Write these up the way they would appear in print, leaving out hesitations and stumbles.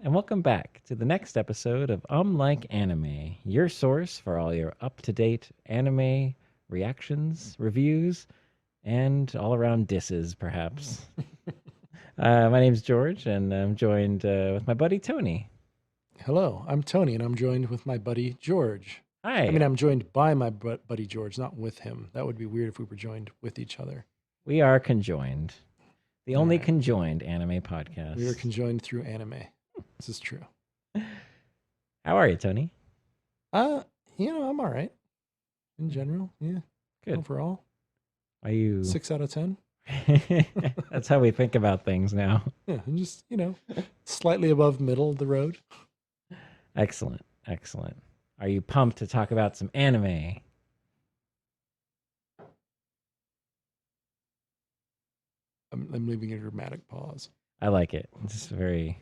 and welcome back to the next episode of Like Anime, your source for all your up to date anime reactions, reviews, and all around disses, perhaps. My name's George, and I'm joined with my buddy Tony. Hello, I'm Tony, and I'm joined with my buddy George. I Hi, mean, I'm joined by my buddy George, not with him. That would be weird if we were joined with each other. we are conjoined, the All only right. conjoined anime We are podcast. conjoined through anime. This is true. How are you, Tony? Uh, I'm all right in general. Yeah, Good. overall, Are you? 6 out of 10. That's how we think about things now. Yeah, I'm just slightly above middle of the road. Excellent, excellent. Are you pumped to talk about some anime? I'm leaving a dramatic pause. I like it. It's very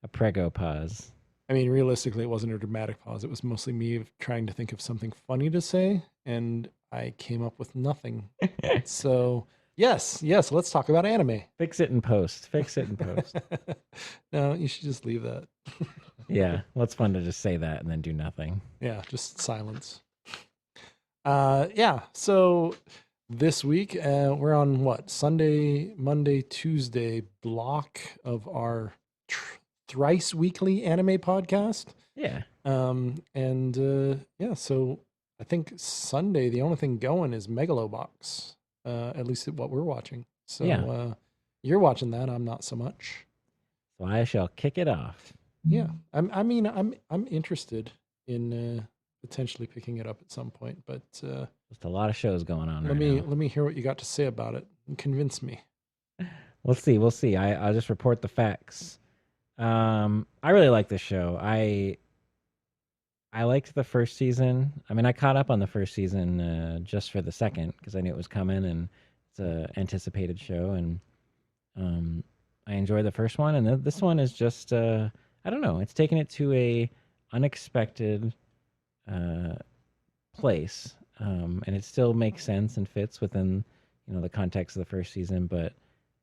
a prego pause. I mean, realistically, it wasn't a dramatic pause. It was mostly me trying to think of something funny to say, and I came up with nothing. So, yes, let's talk about anime. Fix it in post. Fix it in post. No, you should just leave that. Yeah, well, it's fun to just say that and then do nothing. Yeah, just silence. Yeah, so this week we're on what? Sunday, Monday, Tuesday block of our thrice weekly anime podcast. Yeah, And yeah, so I think Sunday the only thing going is Megalobox, at least what we're watching. So yeah. you're watching that. I'm not so much. So I shall kick it off. Yeah, I'm interested in potentially picking it up at some point, but Just a lot of shows going on let right me now. let me hear what you got to say about it and convince me. We'll see. We'll see. I'll just report the facts. I really like this show. I liked the first season. I mean, I caught up on the first season just for the second because I knew it was coming and it's a anticipated show. And I enjoyed the first one, and this one is just I don't know. It's taken it to a unexpected uh, place, and it still makes sense and fits within the context of the first season. But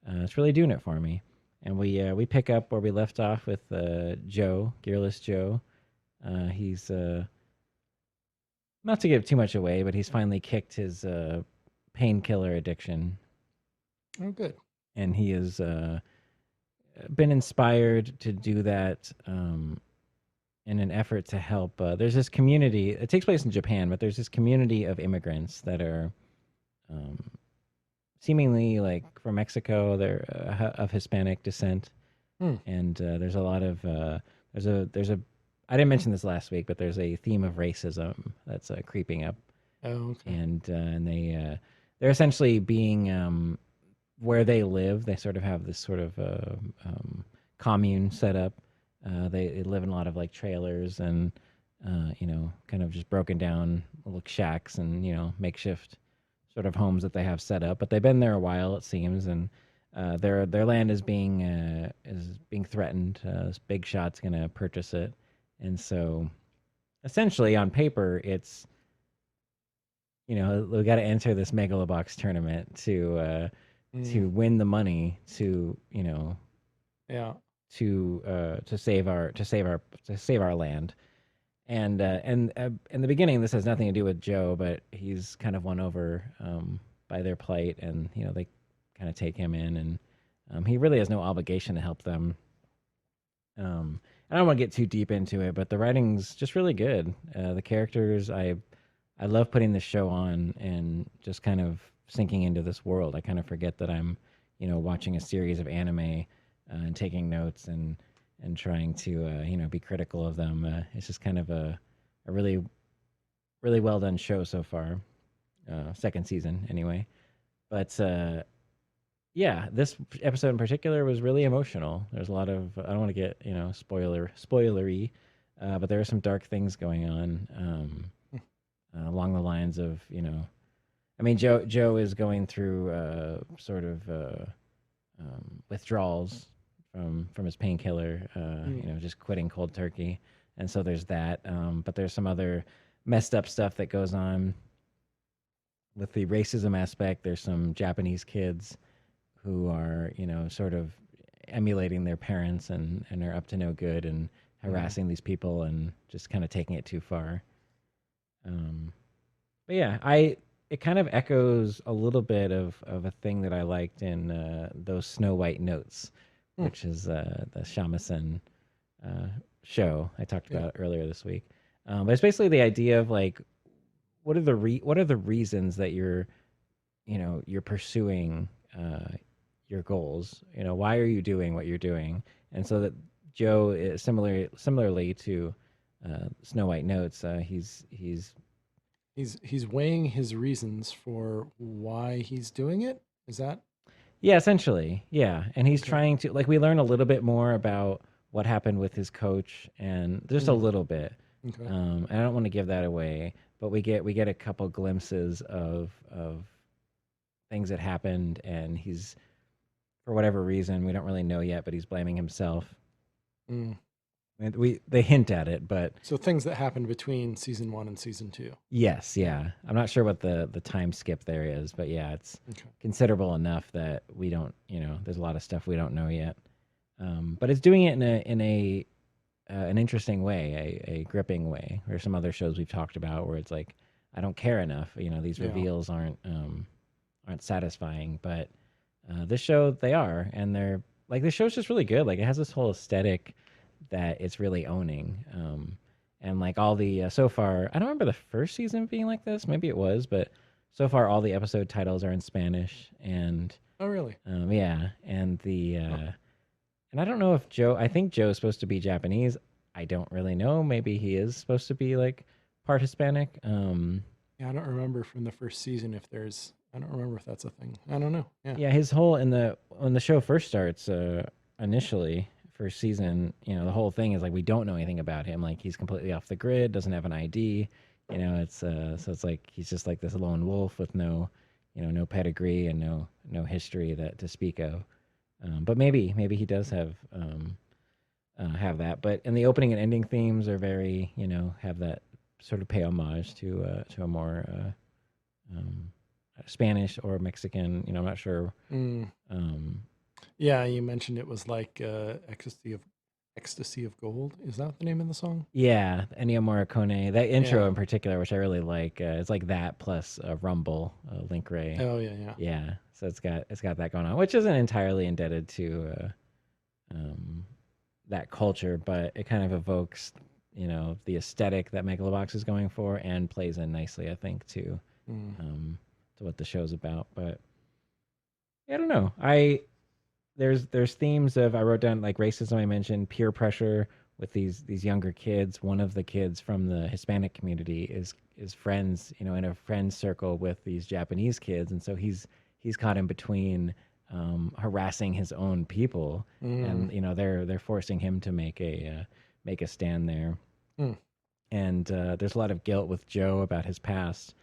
it's really doing it for me. And we pick up where we left off with Joe, Gearless Joe. He's not to give too much away, but he's finally kicked his painkiller addiction, Oh, good. and he has been inspired to do that in an effort to help. There's this community. It takes place in Japan, but there's this community of immigrants that are um, seemingly like from Mexico. They're of Hispanic descent, Hmm. and there's a lot of there's a I didn't mention this last week, but there's a theme of racism that's creeping up, Oh, okay. and they're essentially being where they live. They sort of have this sort of commune set up. They live in a lot of like trailers and kind of just broken down little shacks and makeshift sort of homes that they have set up. But they've been there a while, it seems, and their land is being threatened. This big shot's going to purchase it, and so essentially on paper, it's we got to enter this Megalobox tournament to Mm, win the money yeah. to save our land. And in the beginning, this has nothing to do with Joe, but he's kind of won over by their plight, and they kind of take him in, and he really has no obligation to help them. I don't want to get too deep into it, but the writing's just really good. The characters, I love putting this show on and just kind of sinking into this world. I kind of forget that I'm watching a series of anime and taking notes and trying to be critical of them. It's just kind of a really really well done show so far. Second season anyway, but yeah, this episode in particular was really emotional. There's a lot of I don't want to get spoilery, but there are some dark things going on along the lines of I mean Joe is going through sort of withdrawals from his painkiller, Mm, just quitting cold turkey, and so there's that. But there's some other messed up stuff that goes on with the racism aspect. There's some Japanese kids who are sort of emulating their parents and are up to no good and Mm. harassing these people and just kind of taking it too far. Um, but yeah, I it kind of echoes a little bit of a thing that I liked in those Snow White notes, Mm. which is the shamisen uh, show I talked Yeah. about earlier this week. But it's basically the idea of like what are the reasons that you're pursuing your goals. Why are you doing what you're doing? And so that Joe is similarly to Snow White notes. He's weighing his reasons for why he's doing it. Is that Yeah, essentially, yeah, and he's okay? trying to like we learn a little bit more about what happened with his coach, and just a Mm. little bit. Okay. And I don't want to give that away, but we get a couple glimpses of things that happened, and he's for whatever reason we don't really know yet, but he's blaming himself. Mm. And they hint at it, but So things that happened between season 1 and season 2. yes, Yeah. yeah. I'm not sure what the time skip there is, but yeah, it's Okay. considerable enough that we don't, there's a lot of stuff we don't know yet. But it's doing it in a an interesting way, a gripping way. There's some other shows we've talked about where it's like I don't care enough. These Yeah. reveals aren't satisfying, but this show they are, and they're like this show's just really good. Like it has this whole aesthetic that it's really owning. And like all the so far, I don't remember the first season being like this. Maybe it was, but so far all the episode titles are in Spanish, and Oh, really? yeah, and the Huh. and I don't know if Joe. I think Joe's supposed to be Japanese. I don't really know. Maybe he is supposed to be like part Hispanic. Yeah, I don't remember from the first season if there's. I don't remember if that's a thing. I don't know. Yeah. Yeah, his whole in the when the show first starts, initially first season, the whole thing is like we don't know anything about him. Like he's completely off the grid, doesn't have an ID. It's so it's like he's just like this lone wolf with no pedigree and no history that to speak of. But maybe he does have that. But in the opening and ending themes are very have that sort of pay homage to a more um, Spanish or Mexican. I'm not sure. Mm. Um, Yeah, you mentioned it was like ecstasy of gold. Is that the name of the song? yeah, Ennio Morricone. That intro Yeah. in particular, which I really like, it's like that plus Rumble, Link Ray. Oh, yeah, yeah. Yeah, so it's got that going on, which isn't entirely indebted to um, that culture, but it kind of evokes the aesthetic that Megalobox is going for and plays in nicely, I think, Mm. to what the show's about. But I don't know. There's themes of I wrote down like racism. I mentioned peer pressure with these younger kids. One of the kids from the Hispanic community is friends, in a friend circle with these Japanese kids, and so he's caught in between harassing his own people, Mm. and they're forcing him to make a stand there. Mm. And there's a lot of guilt with Joe about his past,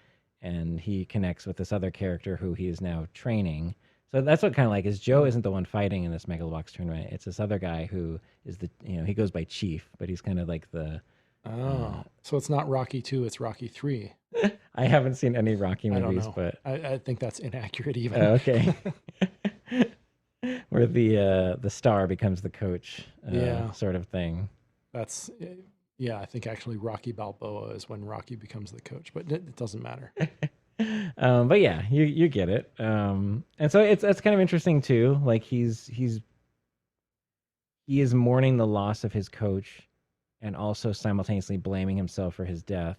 and he connects with this other character who he is now training. So that's what kind of like is Joe Mm. isn't the one fighting in this Megalobox tournament. It's this other guy who is he goes by Chief, but he's kind of like the. Oh, so it's not Rocky 2, it's Rocky 3. I haven't seen any Rocky I don't movies, know. but I think that's inaccurate even. okay. Where the star becomes the coach, Yeah. sort of thing. That's yeah, I think actually Rocky Balboa is when Rocky becomes the coach, but it doesn't matter. But yeah, you get it. And so it's kind of interesting too. Like he is mourning the loss of his coach, and also simultaneously blaming himself for his death.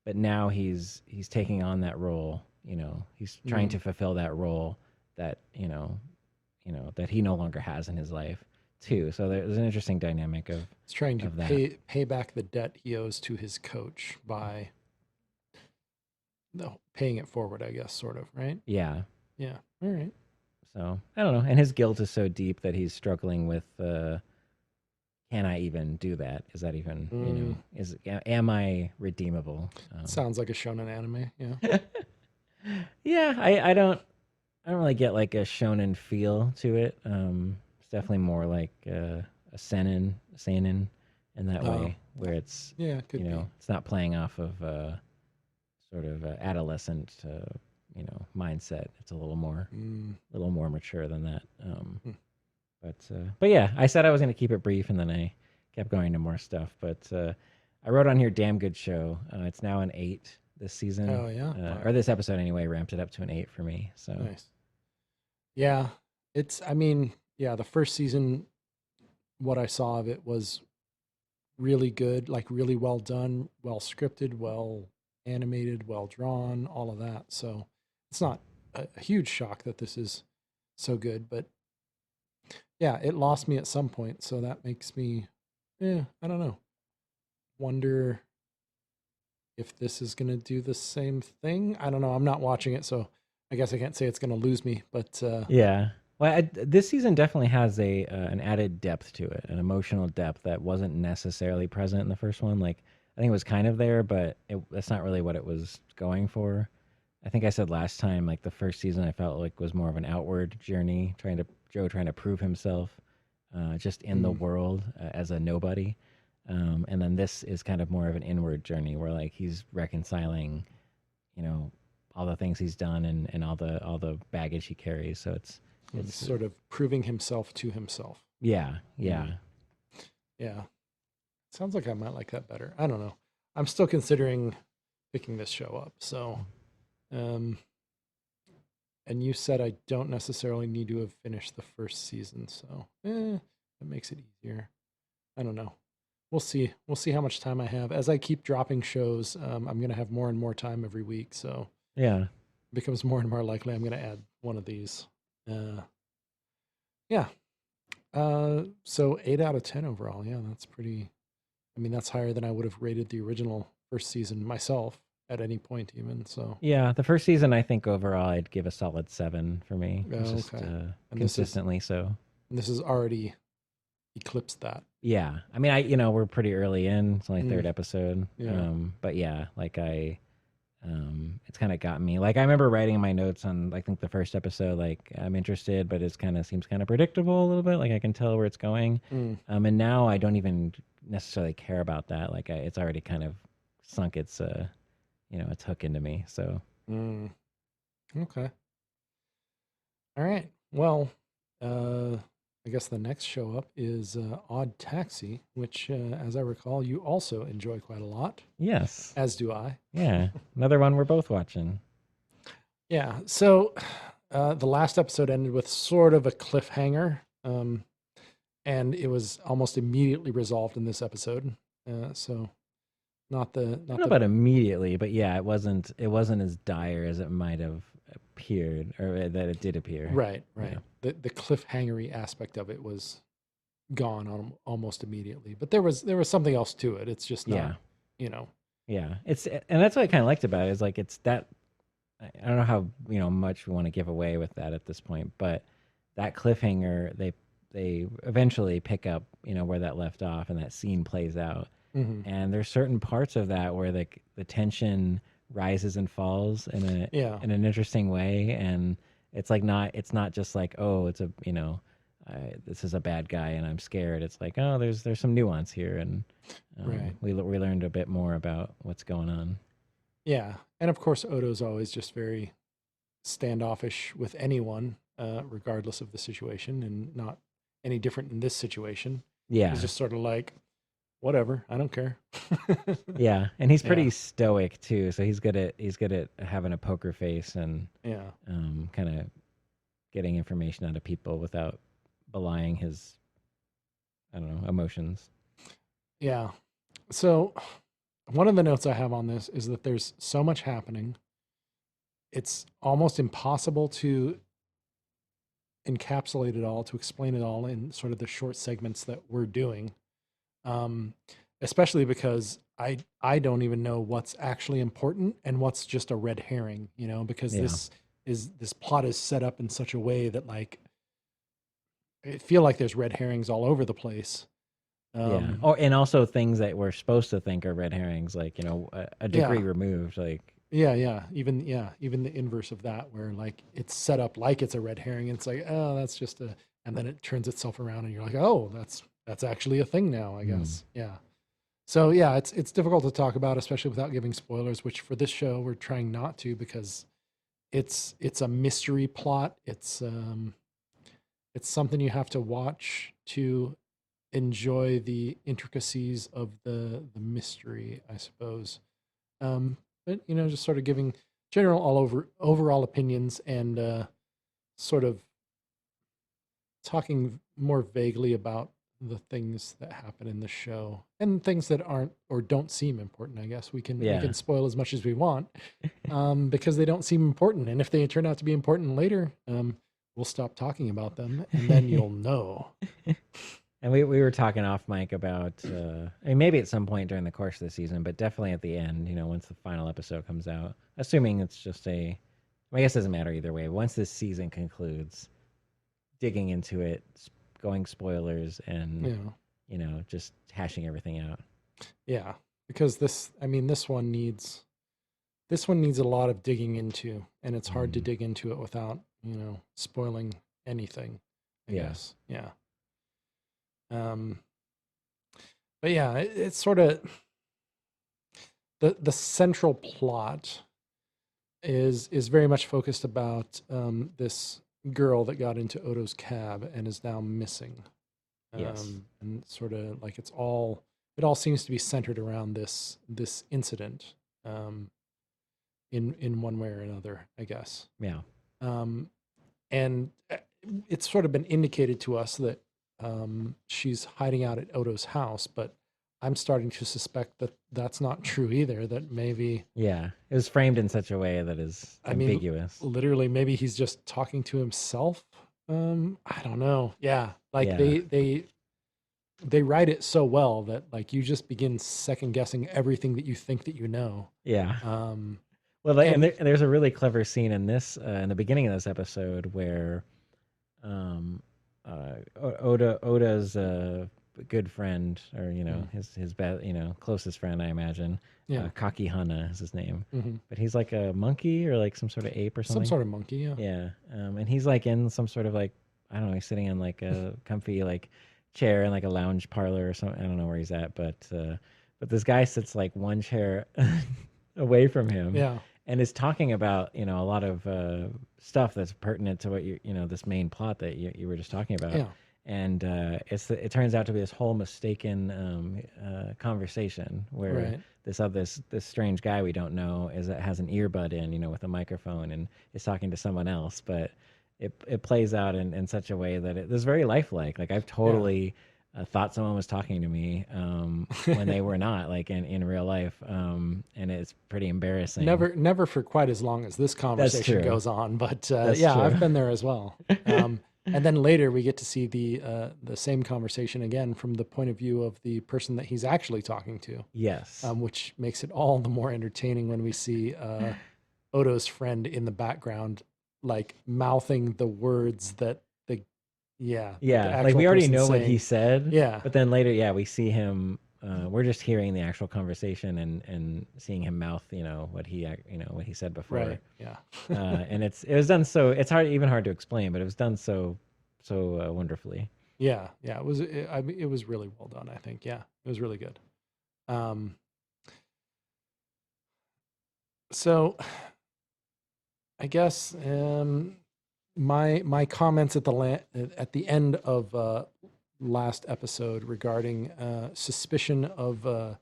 But now he's taking on that role. He's trying Mm. to fulfill that role that that he no longer has in his life too. So there's an interesting dynamic of He's trying to of that. pay back the debt he owes to his coach by no, paying it forward, I guess, sort of, right? Yeah. Yeah. All right. So I don't know. And his guilt is so deep that he's struggling with can I even do that? Is that even Mm. am I redeemable? Sounds like a shonen anime. Yeah. Yeah, I don't really get like a shonen feel to it. It's definitely more like a seinen in that Oh, way, where it's yeah, it could be. it's not playing off of sort of adolescent mindset. It's a Mm. little more mature than that. Hmm. But yeah, I said I was going to keep it brief, and then I kept going to more stuff. But I wrote on here, damn good show. It's now an 8 this season, Oh yeah, or wow, this episode anyway. Ramped it up to an 8 for me. So nice. Yeah, it's. I mean, yeah, the first season, what I saw of it was really good, like really well done, well scripted, well animated, well drawn, all of that. So it's not a huge shock that this is so good, but yeah, it lost me at some point. So that makes me, I don't know, wonder if this is going to do the same thing. I don't know. I'm not watching it, so I guess I can't say it's going to lose me, but yeah. Well, this season definitely has a an added depth to it, an emotional depth that wasn't necessarily present in the first one. Like I think it was kind of there, but that's not really what it was going for. I think I said last time, like the first season, I felt like was more of an outward journey, trying to prove himself, just in the mm, world as a nobody. And then this is kind of more of an inward journey where like he's reconciling, you know, all the things he's done and all the baggage he carries. So he's it's sort of proving himself to himself. yeah, Mm, yeah, yeah. Sounds like I might like that better. I don't know. I'm still considering picking this show up. So, um, and you said I don't necessarily need to have finished the first season, so that makes it easier. I don't know. We'll see. We'll see how much time I have. As I keep dropping shows, I'm gonna have more and more time every week, so yeah. it becomes more and more likely I'm gonna add one of these. Uh, yeah. So 8 out of 10 overall. Yeah, that's pretty. I mean, that's higher than I would have rated the original first season myself at any point, even. So, Yeah, the first season I think overall I'd give a solid 7 for me. It's just okay. And consistently so. this is already eclipsed that. Yeah, I mean, we're pretty early in. It's only Mm, third episode. yeah. But yeah, it's kind of got me. Like I remember writing in my notes on, I think the first episode, like I'm interested, but it's kind of seems kind of predictable a little bit. Like I can tell where it's going. Mm, And now I don't even necessarily care about that. Like it's already kind of sunk its, its hook into me. So mm. Okay. All right. Well, uh, I guess the next show up is Odd Taxi, which, as I recall, you also enjoy quite a lot, yes, as do I. yeah, another one we're both watching. Yeah. So the last episode ended with sort of a cliffhanger, and it was almost immediately resolved in this episode. So not the I don't not know the about immediately, but yeah, it wasn't as dire as it might have appeared, or that it did appear. right, Yeah, right. The cliffhangery aspect of it was gone on almost immediately. But there was something else to it. It's just not, yeah, you know. yeah. And that's what I kind of liked about it is like it's that I don't know how much we want to give away with that at this point, but that cliffhanger they eventually pick up where that left off, and that scene plays out. Hmm. And there's certain parts of that where the tension rises and falls Yeah, in an interesting way, and it's not just like, oh, it's a this is a bad guy and I'm scared. It's like, oh, there's some nuance here, and right. we learned a bit more about what's going on. Yeah, and of course Odo's always just very standoffish with anyone, regardless of the situation, and not any different in this situation. He's Yeah, just sort of like, whatever, I don't care. yeah, and he's Yeah, pretty stoic too, so he's good at having a poker face and yeah, kind of getting information out of people without belying his, I don't know, emotions. yeah. So one of the notes I have on this is that there's so much happening. It's almost impossible to encapsulate it all, to explain it all in sort of the short segments that we're doing. Um, Especially because I don't even know what's actually important and what's just a red herring, because Yeah. this plot is set up in such a way that like I feel like there's red herrings all over the place. Yeah. Um, Or and also things that we're supposed to think are red herrings, like a degree yeah, removed. Like even the inverse of that, where like it's set up like it's a red herring, and it's like, oh, that's just a, and then it turns itself around, and you're like, oh, that's actually a thing now, I hmm. guess. Yeah. So yeah, it's difficult to talk about, especially without giving spoilers, which for this show we're trying not to, because it's a mystery plot. it's something you have to watch to enjoy the intricacies of the mystery, I suppose. But just sort of giving general overall opinions and sort of talking more vaguely about the things that happen in the show and things that aren't or don't seem important. I guess we can spoil as much as we want because they don't seem important, and if they turn out to be important later, we'll stop talking about them, and then you'll know. And we were talking off mic about, I mean, maybe at some point during the course of the season, but definitely at the end, once the final episode comes out, assuming it's just I guess it doesn't matter either way. Once this season concludes, digging into it, going spoilers, and, just hashing everything out. Yeah, because this one needs a lot of digging into, and it's hard to dig into it without, spoiling anything, I guess. Yeah. But yeah, it's sort of the central plot is very much focused about this girl that got into Odo's cab and is now missing. Yes. And sort of like it all seems to be centered around this incident, in one way or another, I guess. Yeah. And it's sort of been indicated to us that she's hiding out at Odo's house, but I'm starting to suspect that that's not true either. That maybe, Yeah. It was framed in such a way that is ambiguous. Literally, maybe he's just talking to himself. I don't know. Yeah, like Yeah. they write it so well that like you just begin second guessing everything that you think that you know. Yeah. Well, And there's a really clever scene in this, in the beginning of this episode, where Oda's good friend, or his best, closest friend, I imagine. yeah, Kakihana is his name, hmm but he's like a monkey or like some sort of ape or some something. sort of monkey. Yeah, Yeah, and he's like in some sort of like, I don't know, he's sitting in like a comfy like chair in like a lounge parlor or something. I don't know where he's at, but this guy sits like one chair away from him, yeah, and is talking about a lot of stuff that's pertinent to what this main plot that you were just talking about. yeah. And it turns out to be this whole mistaken conversation where Right. this strange guy we don't know has an earbud in, with a microphone, and is talking to someone else, but it plays out in such a way that it is very lifelike. Like I've totally thought someone was talking to me when they were not, like in real life, and it's pretty embarrassing. Never for quite as long as this conversation true. goes on, but That's yeah, true. I've been there as well. And then later we get to see the same conversation again from the point of view of the person that he's actually talking to, Yes. which makes it all the more entertaining when we see Odo's friend in the background, like mouthing the words that the Yeah, like actual we already person's know what he saying. said. Yeah. But then later, we see him. We're just hearing the actual conversation and seeing him mouth, what he said before. Right. Yeah. And it was done so. It's hard to explain, but it was done so wonderfully. Yeah. Yeah. I mean, it was really well done, I think. Yeah. It was really good. So I guess my comments at the end of last episode regarding suspicion of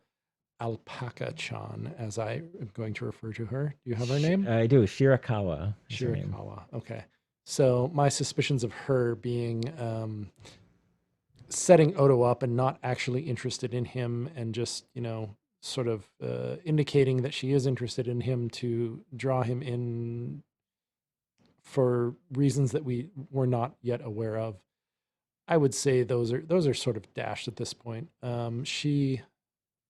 Alpaca-chan, as I am going to refer to her. Do you have her name? I do. Shirakawa. Is her name. Shirakawa. Okay. So my suspicions of her being setting Odo up and not actually interested in him, and just sort of indicating that she is interested in him to draw him in for reasons that we were not yet aware of. I would say those are sort of dashed at this point. She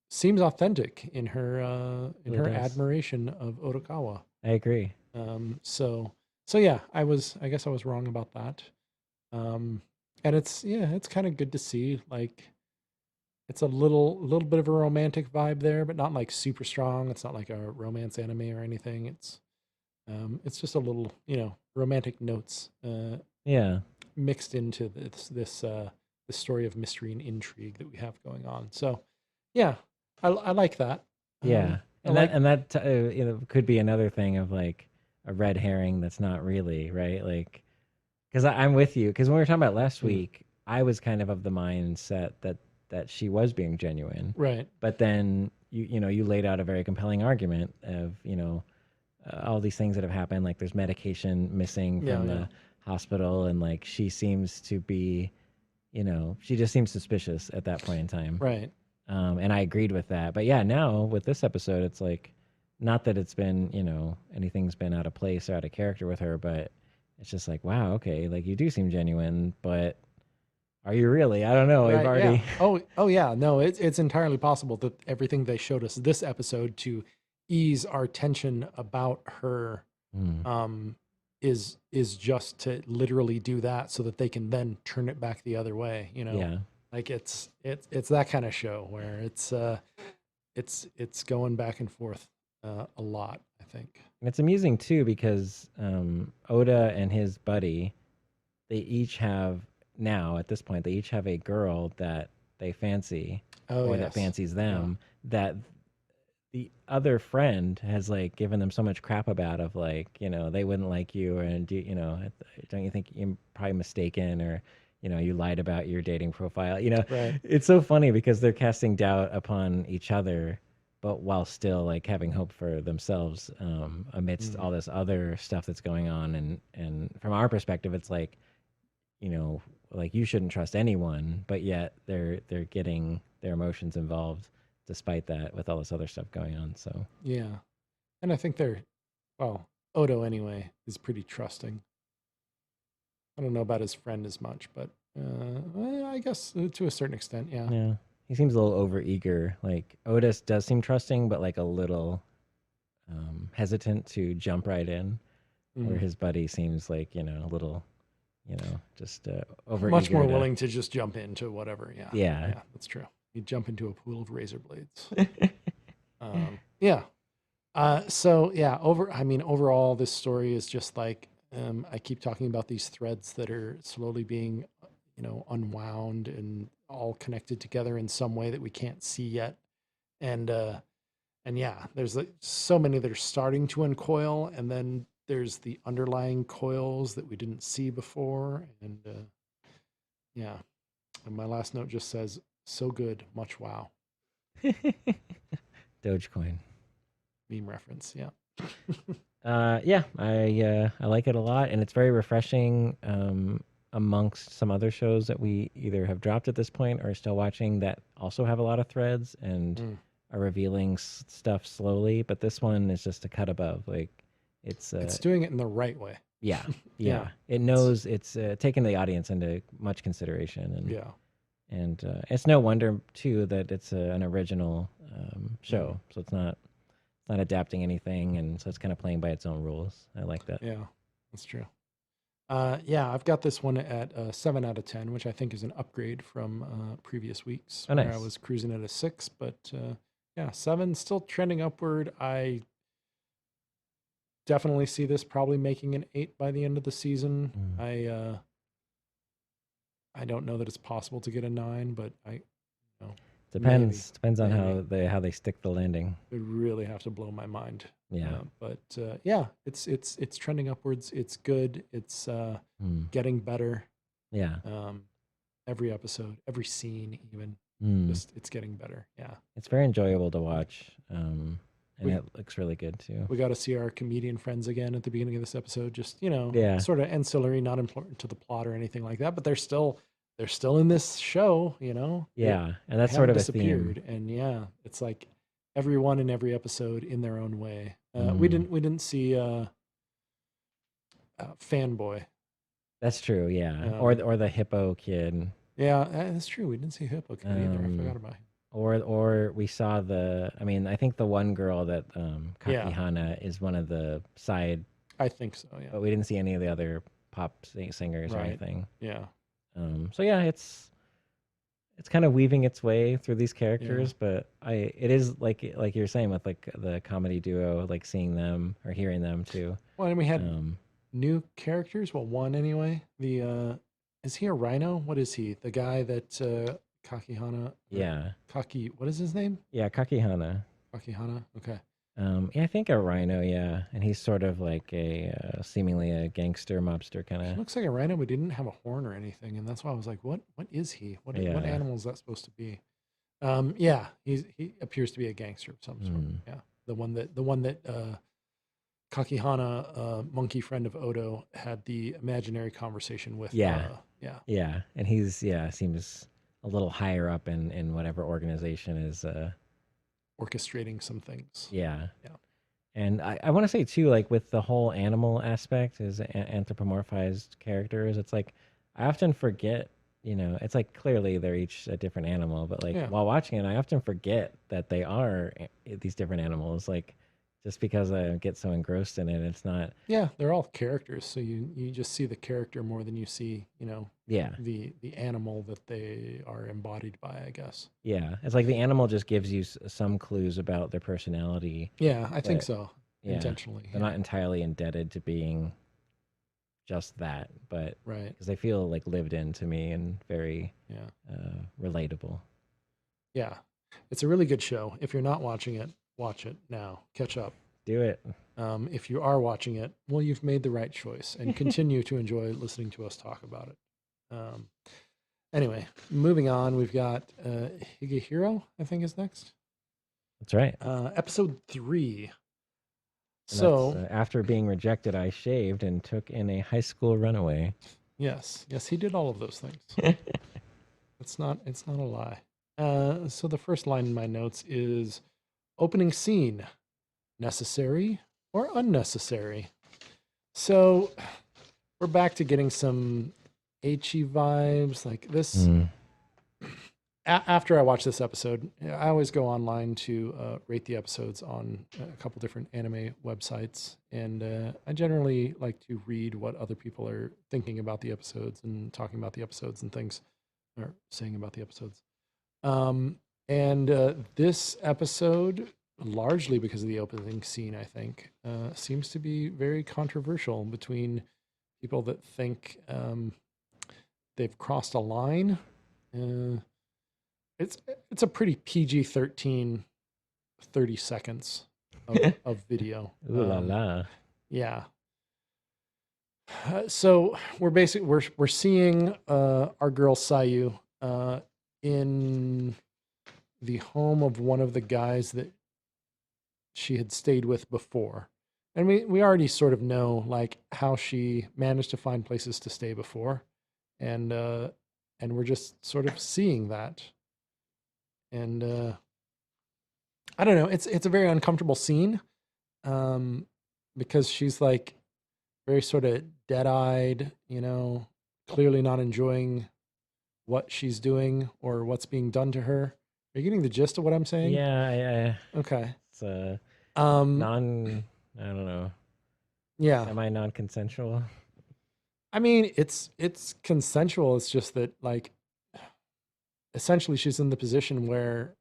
seems authentic in her Really does. admiration of Odokawa. I agree. So yeah, I guess I was wrong about that. And it's kind of good to see, like it's a little bit of a romantic vibe there, but not like super strong. It's not like a romance anime or anything. It's just a little, romantic notes Yeah. mixed into this story of mystery and intrigue that we have going on. So yeah, I like that. Yeah. I And like that could be another thing of like a red herring that's not really right, like because I'm with you. Because when we were talking about last Mm. week, I was kind of the mindset that she was being genuine, Right. but then you laid out a very compelling argument of all these things that have happened. Like there's medication missing Yeah. from Yeah. the hospital, and like she seems to be, she just seems suspicious at that point in time. Right. And I agreed with that. But yeah, now with this episode, it's like, not that it's been, anything's been out of place or out of character with her, but it's just like, wow, okay, like you do seem genuine, but are you really? I don't know. We've Right. Yeah. already, Oh yeah. No, it's entirely possible that everything they showed us this episode to ease our tension about her Hmm, um is just to literally do that so that they can then turn it back the other way, yeah, like it's that kind of show where it's going back and forth a lot, I think. and it's amusing too because Oda and his buddy, they each have now at this point they each have a girl that they fancy Oh or that yes. fancies Yeah. them that the other friend has like given them so much crap about of like they wouldn't like you and don't you think you're probably mistaken or you lied about your dating profile. Right. It's so funny because they're casting doubt upon each other but while still like having hope for themselves amidst Mm. all this other stuff that's going on. And from our perspective it's like you know like you shouldn't trust anyone but yet they're getting their emotions involved despite that with all this other stuff going on. So Yeah. And I think well, Odo anyway is pretty trusting. I don't know about his friend as much, but I guess to a certain extent, yeah. yeah, he seems a little over eager. Like Otis does seem trusting, but like a little hesitant to jump right in, where Mm. his buddy seems like a little just over Much more eager to willing to just jump into whatever. Yeah. yeah. Yeah, that's true. You jump into a pool of razor blades. Yeah. So yeah, overall, this story is just like I keep talking about these threads that are slowly being, unwound and all connected together in some way that we can't see yet. And yeah, there's like so many that are starting to uncoil, and then there's the underlying coils that we didn't see before. And yeah, and my last note just says, "So good, much wow." Dogecoin. Meme reference. Yeah. Yeah, I like it a lot, and it's very refreshing. Amongst some other shows that we either have dropped at this point or are still watching that also have a lot of threads and Mm. are revealing stuff slowly, but this one is just a cut above. Like it's It's doing it in the right way. yeah, Yeah. yeah. It knows it's taking the audience into much consideration, Yeah. and it's no wonder too that it's an original show. Mhm. So it's not adapting anything, and so it's kind of playing by its own rules. I like that. Yeah. That's true. Yeah, I've got this one at a 7 out of 10, which I think is an upgrade from previous weeks Oh, where I nice. was cruising at a 6. But yeah, 7 still trending upward. I definitely see this probably making an 8 by the end of the season. Mm. I don't know that it's possible to get a 9, but know, maybe Depends on maybe how they stick the landing. it would really have to blow my mind. Yeah. But yeah, it's trending upwards. It's good. It's Mm. getting better. Yeah. Every episode, every scene, even Mm. just it's getting better. Yeah, It's very enjoyable to watch. And We- it looks really good too. we got to see our comedian friends again at the beginning of this episode. Just Yeah. sort of ancillary, not important to the plot or anything like that. But they're still in this show. Yeah. And They that's sort haven't of a theme. disappeared, and yeah, it's like everyone in every episode in their own way. We Mm. didn't see fanboy. That's true, yeah. Um, Or the hippo kid. Yeah, that's true. We didn't see Hippo Kid either. I Um, forgot about him. or we saw I think the one girl that Yeah. Kakihana is one of the side, I think so. Yeah. but we didn't see any of the other pop singers or Right. anything. Yeah. So yeah, it's kind of weaving its way through these characters, but it is like you're saying with like the comedy duo, like seeing them or hearing them too. Well, and we had Um, new characters. Well, one anyway. The is he a rhino? What is he? The guy that Kakihana. yeah, Kaki. What is his name? yeah, Kakihana. Kakihana. Okay. Yeah, I think a rhino. Yeah, and he's sort of like a seemingly a gangster mobster kind He of. looks like a rhino, but didn't have a horn or anything, and that's why I was like, what is he? What Yeah. animal is that supposed to be? Yeah, he appears to be a gangster of some sort. Mm. Yeah, the one that Kakihana, monkey friend of Odo, had the imaginary conversation with. Yeah. Yeah, Yeah, and he's seems a little higher up in whatever organization is. orchestrating some things. Yeah, Yeah, and I want to say too, like with the whole animal aspect, is anthropomorphized characters. It's like I often forget. It's like clearly they're each a different animal, but like yeah. while watching it, I often forget that they are these different animals. Like just because I get so engrossed in it, it's not. Yeah, they're all characters, so you just see the character more than you see, Yeah, the animal that they are embodied by, I guess. yeah. It's like the animal just gives you some clues about their personality, Yeah, I think but so. yeah, Intentionally, they're yeah. not entirely indebted to being just that, but Right. because they feel like lived in to me and very Yeah. relatable. Yeah. It's a really good show. If you're not watching it, watch it now. Catch up. Do it. If you are watching it, well, you've made the right choice and continue to enjoy listening to us talk about it. Um, anyway, moving on, we've got Higehiro, I think is next. That's right. Episode 3. And that's So, after being rejected, I shaved and took in a high school runaway. yes, he did all of those things. It's not a lie. So the first line in my notes is opening scene, necessary or unnecessary. So we're back to getting some H vibes like this. Mm. After I watch this episode, I always go online to rate the episodes on a couple different anime websites, and I generally like to read what other people are thinking about the episodes and talking about the episodes and things, or saying about the episodes. And this episode, largely because of the opening scene, I think, seems to be very controversial between people that think they've crossed a line. Uh, it's it's a pretty PG-13 30 seconds of video. Ooh la la. Yeah. So we're seeing our girl Sayu in the home of one of the guys that she had stayed with before. And we already sort of know like how she managed to find places to stay before. And we're just sort of seeing that. And I don't know, it's a very uncomfortable scene. Because she's like very sort of dead-eyed, clearly not enjoying what she's doing or what's being done to her. Are you getting the gist of what I'm saying? Yeah, Okay. it's a Um, non. I don't know. yeah. Semi non-consensual. I mean, it's consensual. It's just that like essentially she's in the position where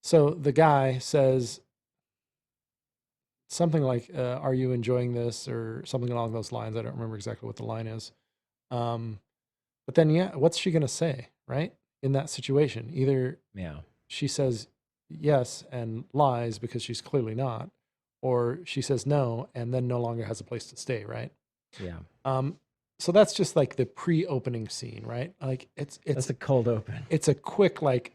so the guy says something like are you enjoying this or something along those lines. I don't remember exactly what the line is. Um, but then yeah, what's she going to say, right? In that situation, either Yeah. she says yes and lies because she's clearly not, or she says no and then no longer has a place to stay, right? Yeah. Um, so that's just like the pre-opening scene, right? Like That's a cold open. it's a quick like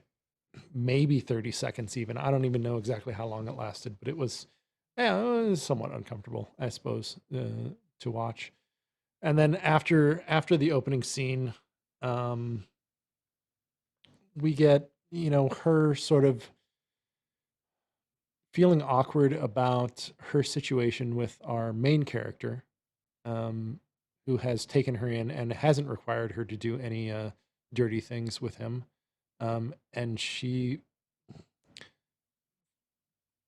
maybe 30 seconds even. I don't even know exactly how long it lasted, but it was somewhat uncomfortable, I suppose, to watch. And then after the opening scene, um, we get her sort of feeling awkward about her situation with our main character, um, who has taken her in and hasn't required her to do any dirty things with him. And she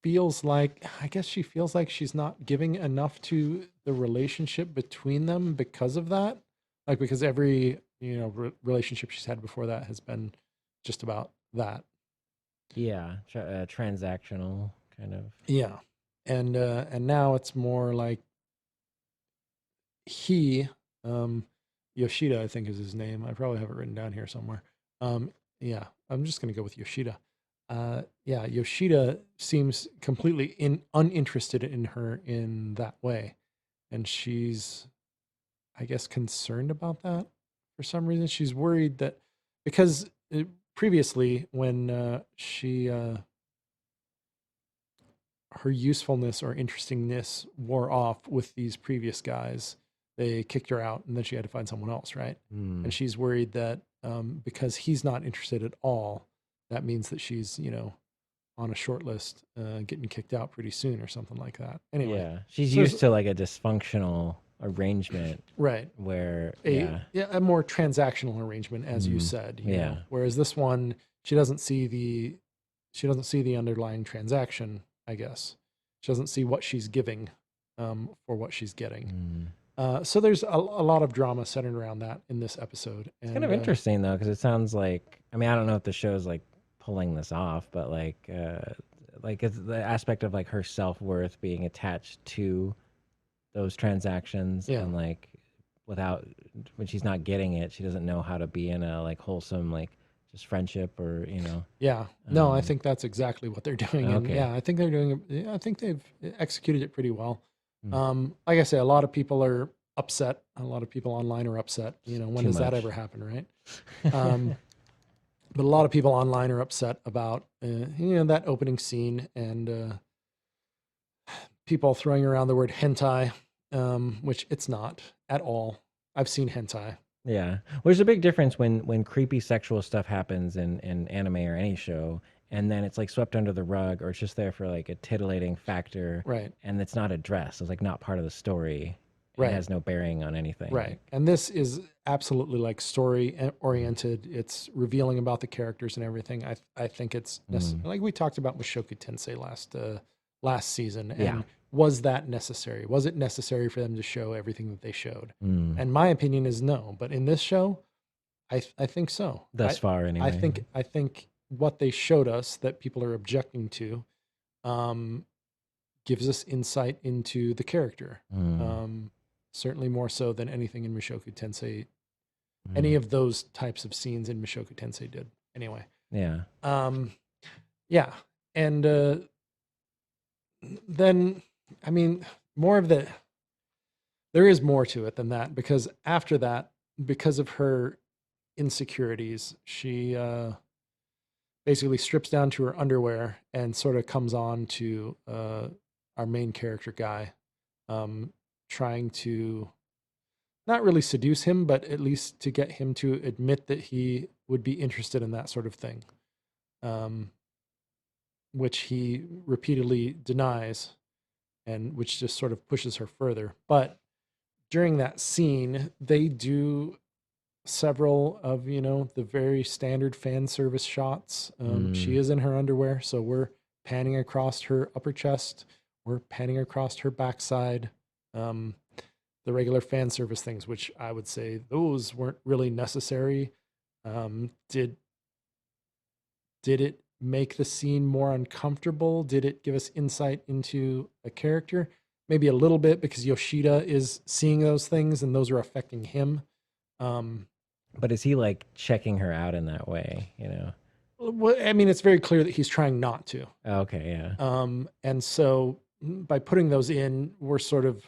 feels like, I guess she feels like she's not giving enough to the relationship between them because of that. Like, because every, relationship she's had before that has been just about that. Yeah. Transactional kind of. Yeah. And now it's more like he, um, Yoshida, I think is his name. I probably have it written down here somewhere. Um, yeah, I'm just gonna go with Yoshida. yeah, Yoshida seems completely uninterested in her in that way, and she's, I guess, concerned about that for some reason. She's worried that because previously when her usefulness or interestingness wore off with these previous guys, they kicked her out, and then she had to find someone else, right? And she's worried that because he's not interested at all, that means that she's, on a short list, getting kicked out pretty soon or something like that. Anyway, Yeah, she's so used to like a dysfunctional arrangement right, where, a yeah, a more transactional arrangement, as you said, yeah, Whereas this one, she doesn't see the underlying transaction. I guess she doesn't see what she's giving for what she's getting. So there's a lot of drama centered around that in this episode. it's kind of And interesting though, because it sounds like, I mean, I don't know if the show's like pulling this off, but like it's the aspect of like her self-worth being attached to those transactions, yeah, and like without, when she's not getting it, she doesn't know how to be in a like wholesome, like just friendship, or yeah, no, I think that's exactly what they're doing. And okay. yeah, I think they're doing it. I think they've executed it pretty well. Mm. Like I say, a lot of people are upset. A lot of people online are upset. When Too does that much. ever happen, right? Um, but a lot of people online are upset about that opening scene, and people throwing around the word hentai, which it's not at all. I've seen hentai. Yeah. Well, there's a big difference when creepy sexual stuff happens in anime or any show, and then it's like swept under the rug, or it's just there for like a tittillating factor, Right, and it's not addressed. It's like not part of the story and right, has no bearing on anything. right. Like, And this is absolutely like story mm, oriented. It's revealing about the characters and everything. I think it's mm, like we talked about with Shoku Tensei last season. yeah. And was that necessary? Was it necessary for them to show everything that they showed? Mm, And my opinion is no. But in this show, I think so. thus far, I anyway. think I think what they showed us that people are objecting to um, gives us insight into the character. Mm, Um, Certainly more so than anything in Mushoku Tensei. Any mm, of those types of scenes in Mushoku Tensei did. Anyway, yeah. um, yeah, and then I mean, more of the there is more to it than that, because after that, because of her insecurities, she basically strips down to her underwear and sort of comes on to our main character guy, trying to not really seduce him, but at least to get him to admit that he would be interested in that sort of thing, um, which he repeatedly denies, and which just sort of pushes her further. But during that scene, they do several of the very standard fan service shots. She Mm, is in her underwear, so we're panning across her upper chest, we're panning across her backside. um, the regular fan service things, which I would say those weren't really necessary. Did it make the scene more uncomfortable? Did it give us insight into a character? Maybe a little bit, because Yoshida is seeing those things and those are affecting him. um, but is he like checking her out in that way? I mean, it's very clear that he's trying not to. Okay, yeah. And so by putting those in, we're sort of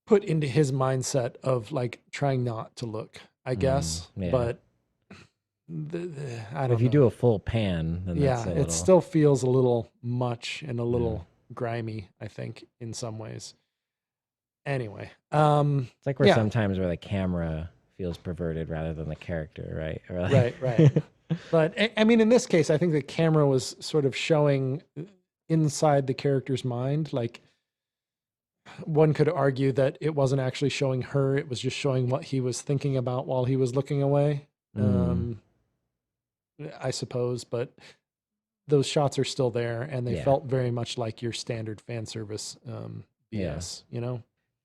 put into his mindset of like trying not to look, I guess. Yeah. But I But if don't you know. do a full pan, then that's Yeah, a it little. still feels a little much and a Yeah. little grimy, I think, in some ways. Anyway, It's like where yeah, sometimes where the camera feels perverted rather than the character, right? Or like, right, right. But I mean, in this case, I think the camera was sort of showing inside the character's mind. Like, one could argue that it wasn't actually showing her, it was just showing what he was thinking about while he was looking away. mm, I suppose, but those shots are still there, and they yeah, felt very much like your standard fan service yeah. BS.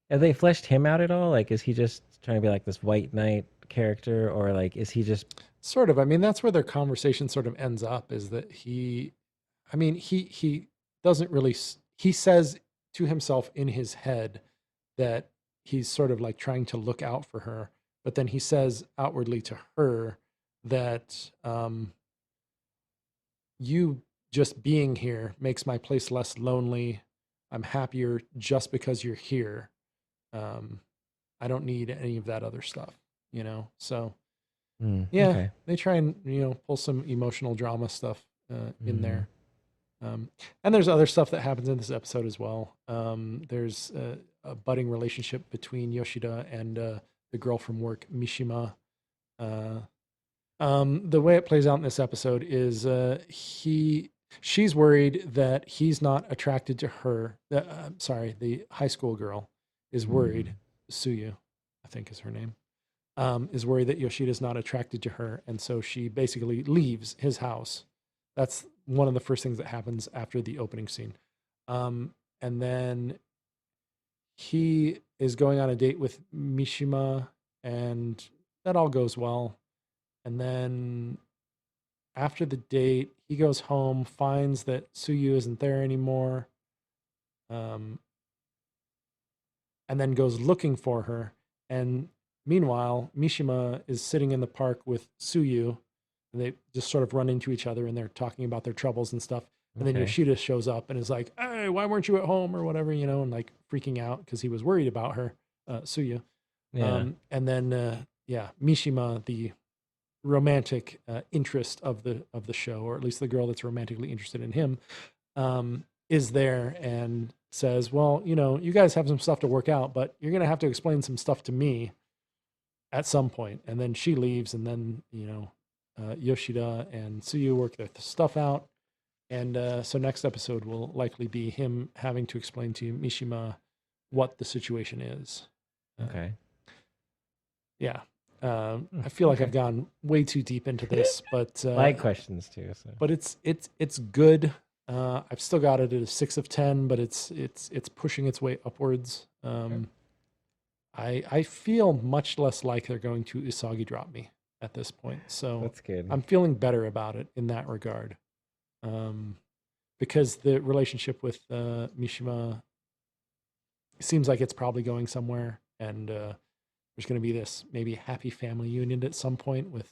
Have they fleshed him out at all? Like, is he just trying to be like this white knight character, or like, is he just? Sort of. I mean, that's where their conversation sort of ends up, is that I mean, he doesn't really, he says to himself in his head that he's sort of like trying to look out for her, but then he says outwardly to her that you just being here makes my place less lonely. I'm happier just because you're here. Um, I don't need any of that other stuff, you know? So, yeah, Okay. they try and, pull some emotional drama stuff in Mm, there. And there's other stuff that happens in this episode as well. There's a budding relationship between Yoshida and the girl from work, Mishima. Uh, the way it plays out in this episode is she's worried that he's not attracted to her. Sorry, the high school girl is worried. mm, Suyu, I think is her name. Is worried that Yoshida's not attracted to her, and so she basically leaves his house. That's one of the first things that happens after the opening scene. And then he is going on a date with Mishima, and that all goes well. And then after the date, he goes home, finds that Suyu isn't there anymore, um, and then goes looking for her. And meanwhile, Mishima is sitting in the park with Suyu, and they just sort of run into each other and they're talking about their troubles and stuff. And then okay. Yoshida shows up and is like, "Hey, why weren't you at home?" or whatever, and like freaking out because he was worried about her, Suyu. Yeah. And then, yeah, Mishima, the romantic interest of the show, or at least the girl that's romantically interested in him, is there and says, "Well, you guys have some stuff to work out, but you're gonna have to explain some stuff to me at some point." And then she leaves, and then Yoshida and Tsuyu work their stuff out. And so next episode will likely be him having to explain to Mishima what the situation is. Okay. Yeah. I feel like Okay. I've gone way too deep into this, but Like questions too. So. it's good. I've still got it at a 6 of 10, but it's pushing its way upwards. I feel much less like they're going to Isagi drop me at this point, so That's good. I'm feeling better about it in that regard. Because the relationship with Mishima seems like it's probably going somewhere, and there's going to be this maybe happy family union at some point with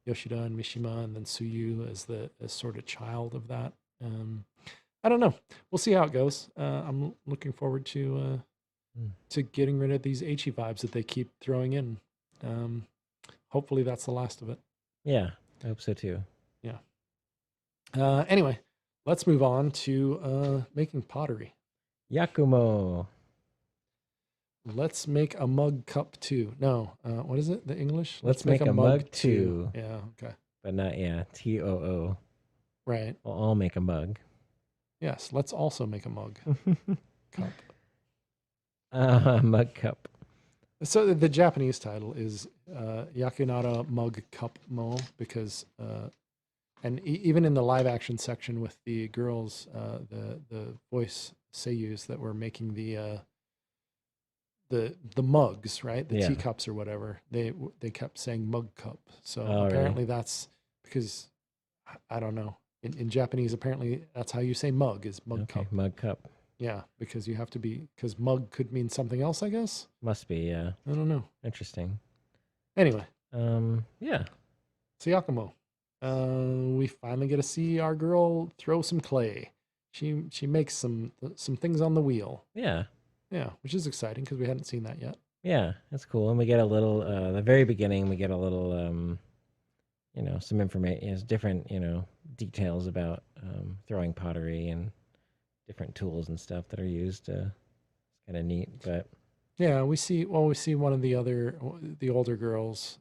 Yoshida and Mishima, and then Suyu as sort of child of that. I don't know. We'll see how it goes. I'm looking forward to getting rid of these H vibes that they keep throwing in. Hopefully that's the last of it. Yeah, I hope so too. Yeah. Anyway, let's move on to making pottery. Yakumo. Let's make a mug cup too. No, what is it? The English? Let's make a mug too. Yeah, okay. But not, yeah, TOO. Right. We'll all make a mug. Yes, let's also make a mug cup. Mug cup. So the Japanese title is Yakunara Mug Cup Mo because, and even in the live action section with the girls, the voice seiyus that were making the mugs, right? The Yeah. teacups or whatever. They kept saying mug cup. So Oh, apparently really? that's because I don't know. In Japanese, apparently that's how you say mug is mug Okay, cup. mug cup. Yeah, because you have to be because mug could mean something else, I guess. Must be, yeah. I don't know. Interesting. Anyway, Yeah. so Yakumo, we finally get to see our girl throw some clay. She makes some things on the wheel. Yeah. Yeah, which is exciting because we hadn't seen that yet. Yeah, that's cool. And we get a little, the very beginning, we get a little, some information, different, details about throwing pottery and different tools and stuff that are used. It's kind of neat, but Yeah, we see one of the older girls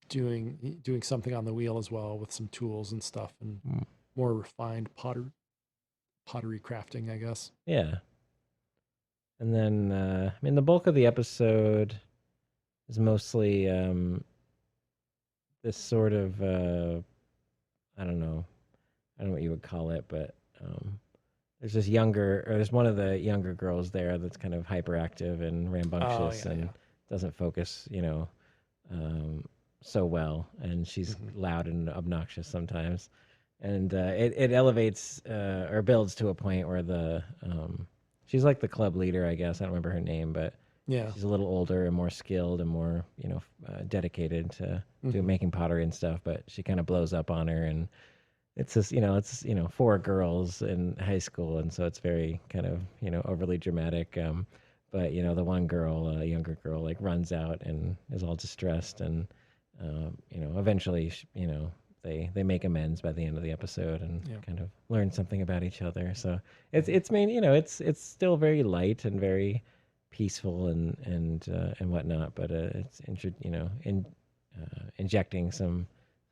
doing something on the wheel as well with some tools and stuff and more refined pottery crafting, I guess. yeah. And then, the bulk of the episode is mostly this sort of, I don't know what you would call it, but there's one of the younger girls there that's kind of hyperactive and rambunctious and doesn't focus, so well, and she's loud and obnoxious sometimes, and it elevates or builds to a point where she's like the club leader, I guess. I don't remember her name, but Yeah. she's a little older and more skilled and more, dedicated to making pottery and stuff. But she kind of blows up on her, and it's just it's 4 girls in high school, and so it's very kind of overly dramatic. But the one girl, younger girl, like runs out and is all distressed, and eventually, they make amends by the end of the episode and Yeah. kind of learn something about each other. So it's main it's still very light and very peaceful and whatnot, but it's injecting some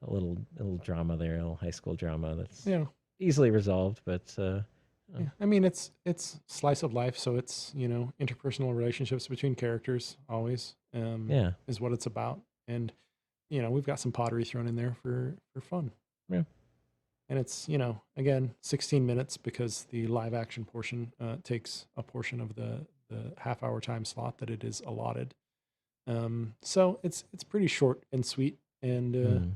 a little drama there, a little high school drama that's Yeah. easily resolved, but Yeah. I mean, it's slice of life, so it's interpersonal relationships between characters always yeah, is what it's about, and we've got some pottery thrown in there for fun. yeah, And it's again 16 minutes because the live action portion takes a portion of the half-hour time slot that it is allotted. So it's pretty short and sweet, and mm.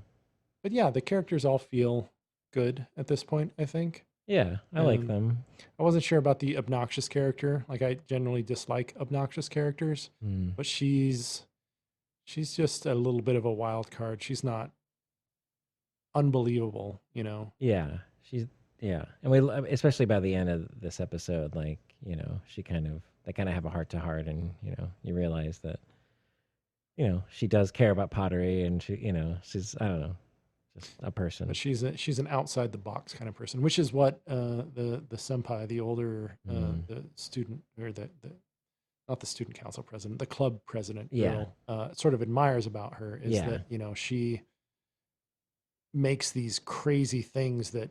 but yeah, the characters all feel good at this point, I think. Yeah, I like Um, them. I wasn't sure about the obnoxious character. Like, I generally dislike obnoxious characters, Mm. but she's just a little bit of a wild card. She's not unbelievable. Yeah, she's yeah, and we especially by the end of this episode, like she they kind of have a heart to heart, and you realize that she does care about pottery, and she's I don't know, just a person. But she's an outside the box kind of person, which is what the senpai, the older Mm. the student, or the not the student council president, the club president Yeah, girl, sort of admires about her, is yeah, that she makes these crazy things that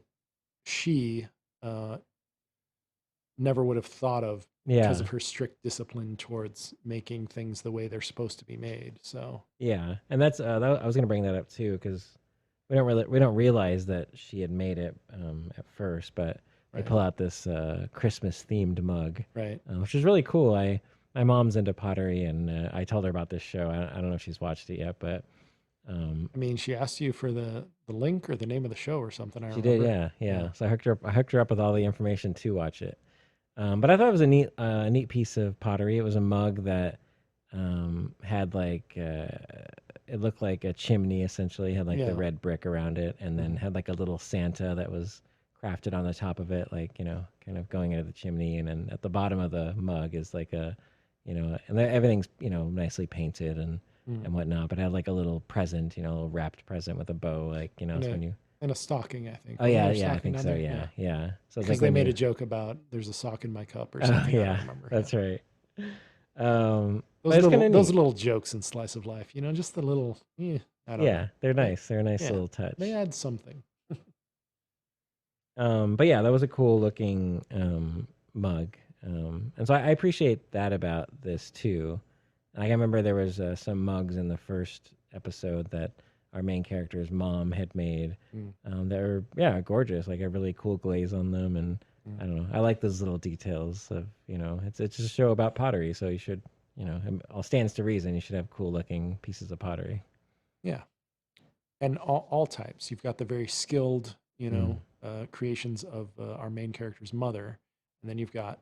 she uh, never would have thought of because yeah, of her strict discipline towards making things the way they're supposed to be made. So yeah, and that's I was gonna bring that up too because we don't realize that she had made it at first, but they right, pull out this Christmas themed mug, right. which is really cool. My mom's into pottery, and I told her about this show. I don't know if she's watched it yet, but I mean, she asked you for the link or the name of the show or something. I she did. remember. Yeah, Yeah, yeah. So I hooked her up with all the information to watch it. But I thought it was a neat piece of pottery. It was a mug that had like it looked like a chimney essentially. Had like the yeah. red brick around it, and then Mhm. had like a little Santa that was crafted on the top of it, like kind of going into the chimney. And then at the bottom of the mug is like and everything's nicely painted Mm. and whatnot. But it had like a little present, a little wrapped present with a bow, like And so a when you. and a stocking, I think. Oh Wasn't yeah, there a yeah, I stocking think down so. there? Yeah, Yeah, yeah. So it's because like they when made a you. joke about there's a sock in my cup or Oh something. I don't yeah, remember. Yeah. that's right. Those But it's kind of those neat. little jokes in slice of life, just the little. I don't know. Yeah, they're They, nice. They're a nice yeah, little they touch. add something. But yeah, that was a cool looking mug. And so I appreciate that about this too. Like, I remember there was some mugs in the first episode that our main character's mom had made. Mm, That were gorgeous, like a really cool glaze on them, and mm. I don't know. I like those little details of it's a show about pottery, so you should it all stands to reason you should have cool looking pieces of pottery. Yeah, and all types. You've got the very skilled, Mm. creations of our main character's mother, and then you've got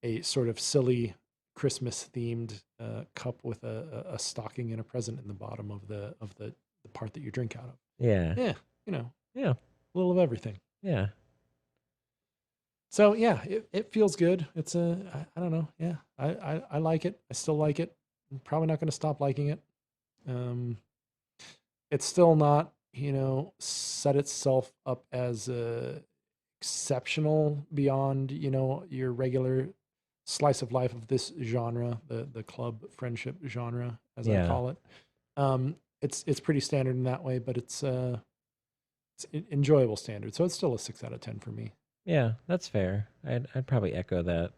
a sort of silly Christmas themed cup with a stocking and a present in the bottom of the part that you drink out of. Yeah, Yeah, you know, yeah, a little of everything. yeah. So yeah, it feels good. It's I don't know. Yeah, I like it. I still like it. I'm probably not going to stop liking it. Um, it's still not set itself up as exceptional beyond your regular slice of life of this genre, the club friendship genre, as I Yeah. call it. It's pretty standard in that way, but it's enjoyable standard. So it's still a 6 out of 10 for me. Yeah, that's fair. I'd probably echo that.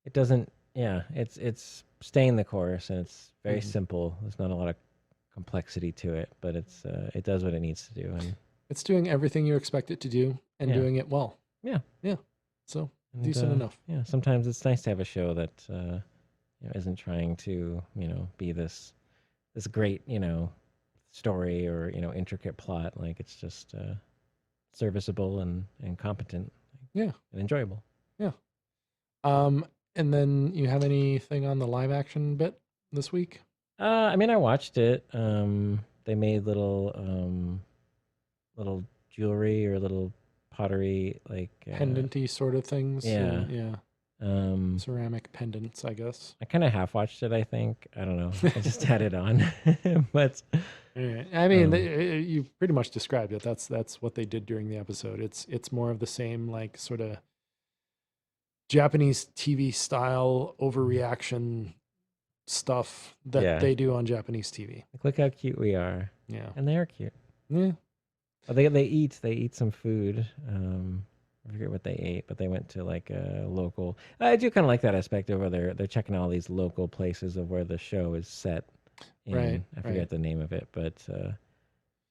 It doesn't. Yeah, it's staying the course, and it's very Mhm. simple. There's not a lot of complexity to it, but it does what it needs to do, and It's doing everything you expect it to do and yeah, doing it well. yeah, Yeah. So and decent enough. yeah. Sometimes it's nice to have a show that isn't trying to be this great story or intricate plot. Like it's just serviceable and competent Yeah. and enjoyable. Yeah. Um, and then you have anything on the live action bit this week? I mean, I watched it. They made little little jewelry or little pottery, like Pendanty sort of things. yeah. Yeah. Um, Ceramic pendants, I guess. I kind of half watched it. I think I don't know. I just had it on, but Yeah. I mean, um, you pretty much described it. That's what they did during the episode. It's more of the same, like, sort of Japanese TV style overreaction stuff that yeah. they do on Japanese TV. Like, look how cute we are, Yeah. and they are cute. Yeah. Oh, they eat some food. I forget what they ate, but they went to like a local. I do kind of like that aspect of where they're checking all these local places of where the show is set Right. in. I Right. forget the name of it, but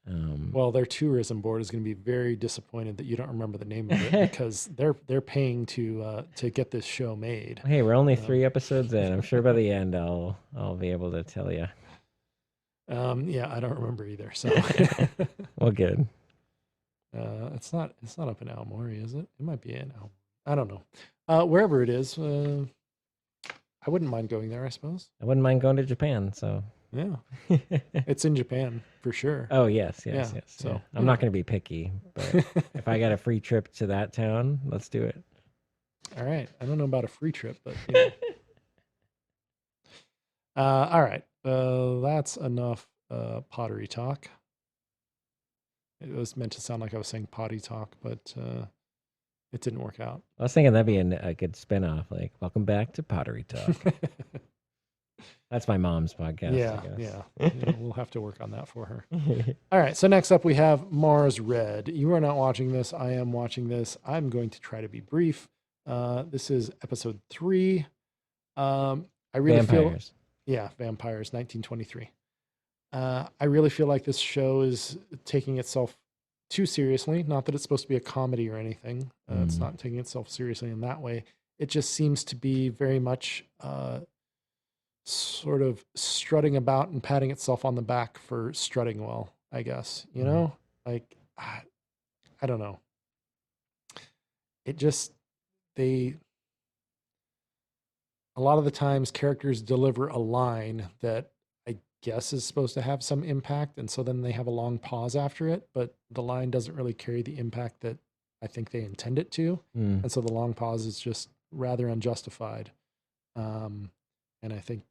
Well, their tourism board is going to be very disappointed that you don't remember the name of it because they're paying to get this show made. hey, we're only Um, 3 episodes in. I'm sure by the end I'll be able to tell you. yeah, I don't remember either. So Well, good. it's not up in Aomori, is it? It might be in Aomori. I don't know. Wherever it is, I wouldn't mind going there. I suppose. I wouldn't mind going to Japan. So. Yeah, it's in Japan for sure. Oh yes, Yeah. yes, yes. So Yeah. I'm not going to be picky, but if I got a free trip to that town, let's do it. all right. I don't know about a free trip, but all right. That's enough pottery talk. It was meant to sound like I was saying potty talk, but it didn't work out. I was thinking that'd be a good spinoff, like "Welcome back to Pottery Talk." That's my mom's podcast, Yeah, I yeah, guess. yeah. We'll have to work on that for her. All right. So next up, we have Mars Red. You are not watching this. I am watching this. I'm going to try to be brief. This is episode 3. I really feel, Vampires. yeah, Vampires, 1923. I really feel like this show is taking itself too seriously. Not that it's supposed to be a comedy or anything. It's not taking itself seriously in that way. It just seems to be very much sort of strutting about and patting itself on the back for strutting well, I guess. Like, I don't know. It just, they, a lot of the times characters deliver a line that I guess is supposed to have some impact. And so then they have a long pause after it, but the line doesn't really carry the impact that I think they intend it to. Mm. And so the long pause is just rather unjustified. And I think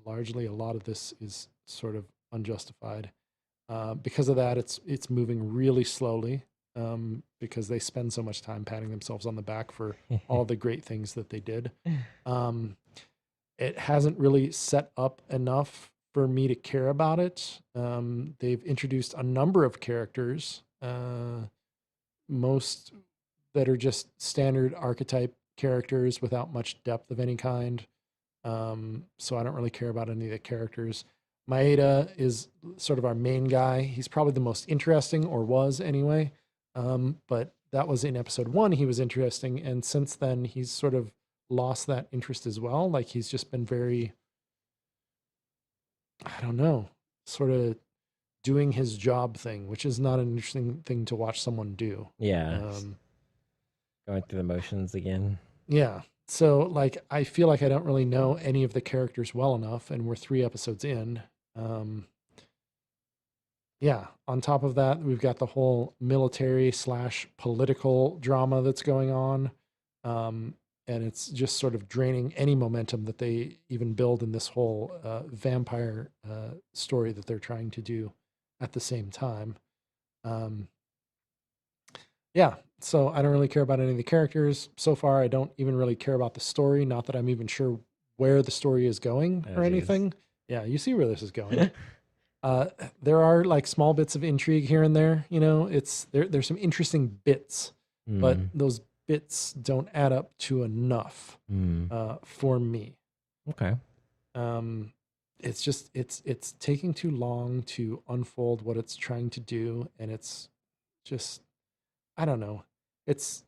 largely a lot of this is sort of unjustified. Because of that, it's moving really slowly because they spend so much time patting themselves on the back for all the great things that they did. It hasn't really set up enough for me to care about it. They've introduced a number of characters, most that are just standard archetype characters without much depth of any kind. So I don't really care about any of the characters. Maeda is sort of our main guy. He's probably the most interesting, or was anyway. But that was in episode 1. He was interesting, and since then he's sort of lost that interest as well. Like, he's just been very, I don't know, sort of doing his job thing, which is not an interesting thing to watch someone do. Yeah. Going through the motions again. Yeah. So, like, I feel like I don't really know any of the characters well enough, and we're 3 episodes in. Yeah. On top of that, we've got the whole military / political drama that's going on. And it's just sort of draining any momentum that they even build in this whole vampire story that they're trying to do at the same time. Yeah, so I don't really care about any of the characters. So far, I don't even really care about the story. Not that I'm even sure where the story is going Oh, or geez. anything. Yeah, you see where this is going. There are like small bits of intrigue here and there. There's some interesting bits, but those bits don't add up to enough for me. Okay. It's just it's taking too long to unfold what it's trying to do, and it's just, I don't know. It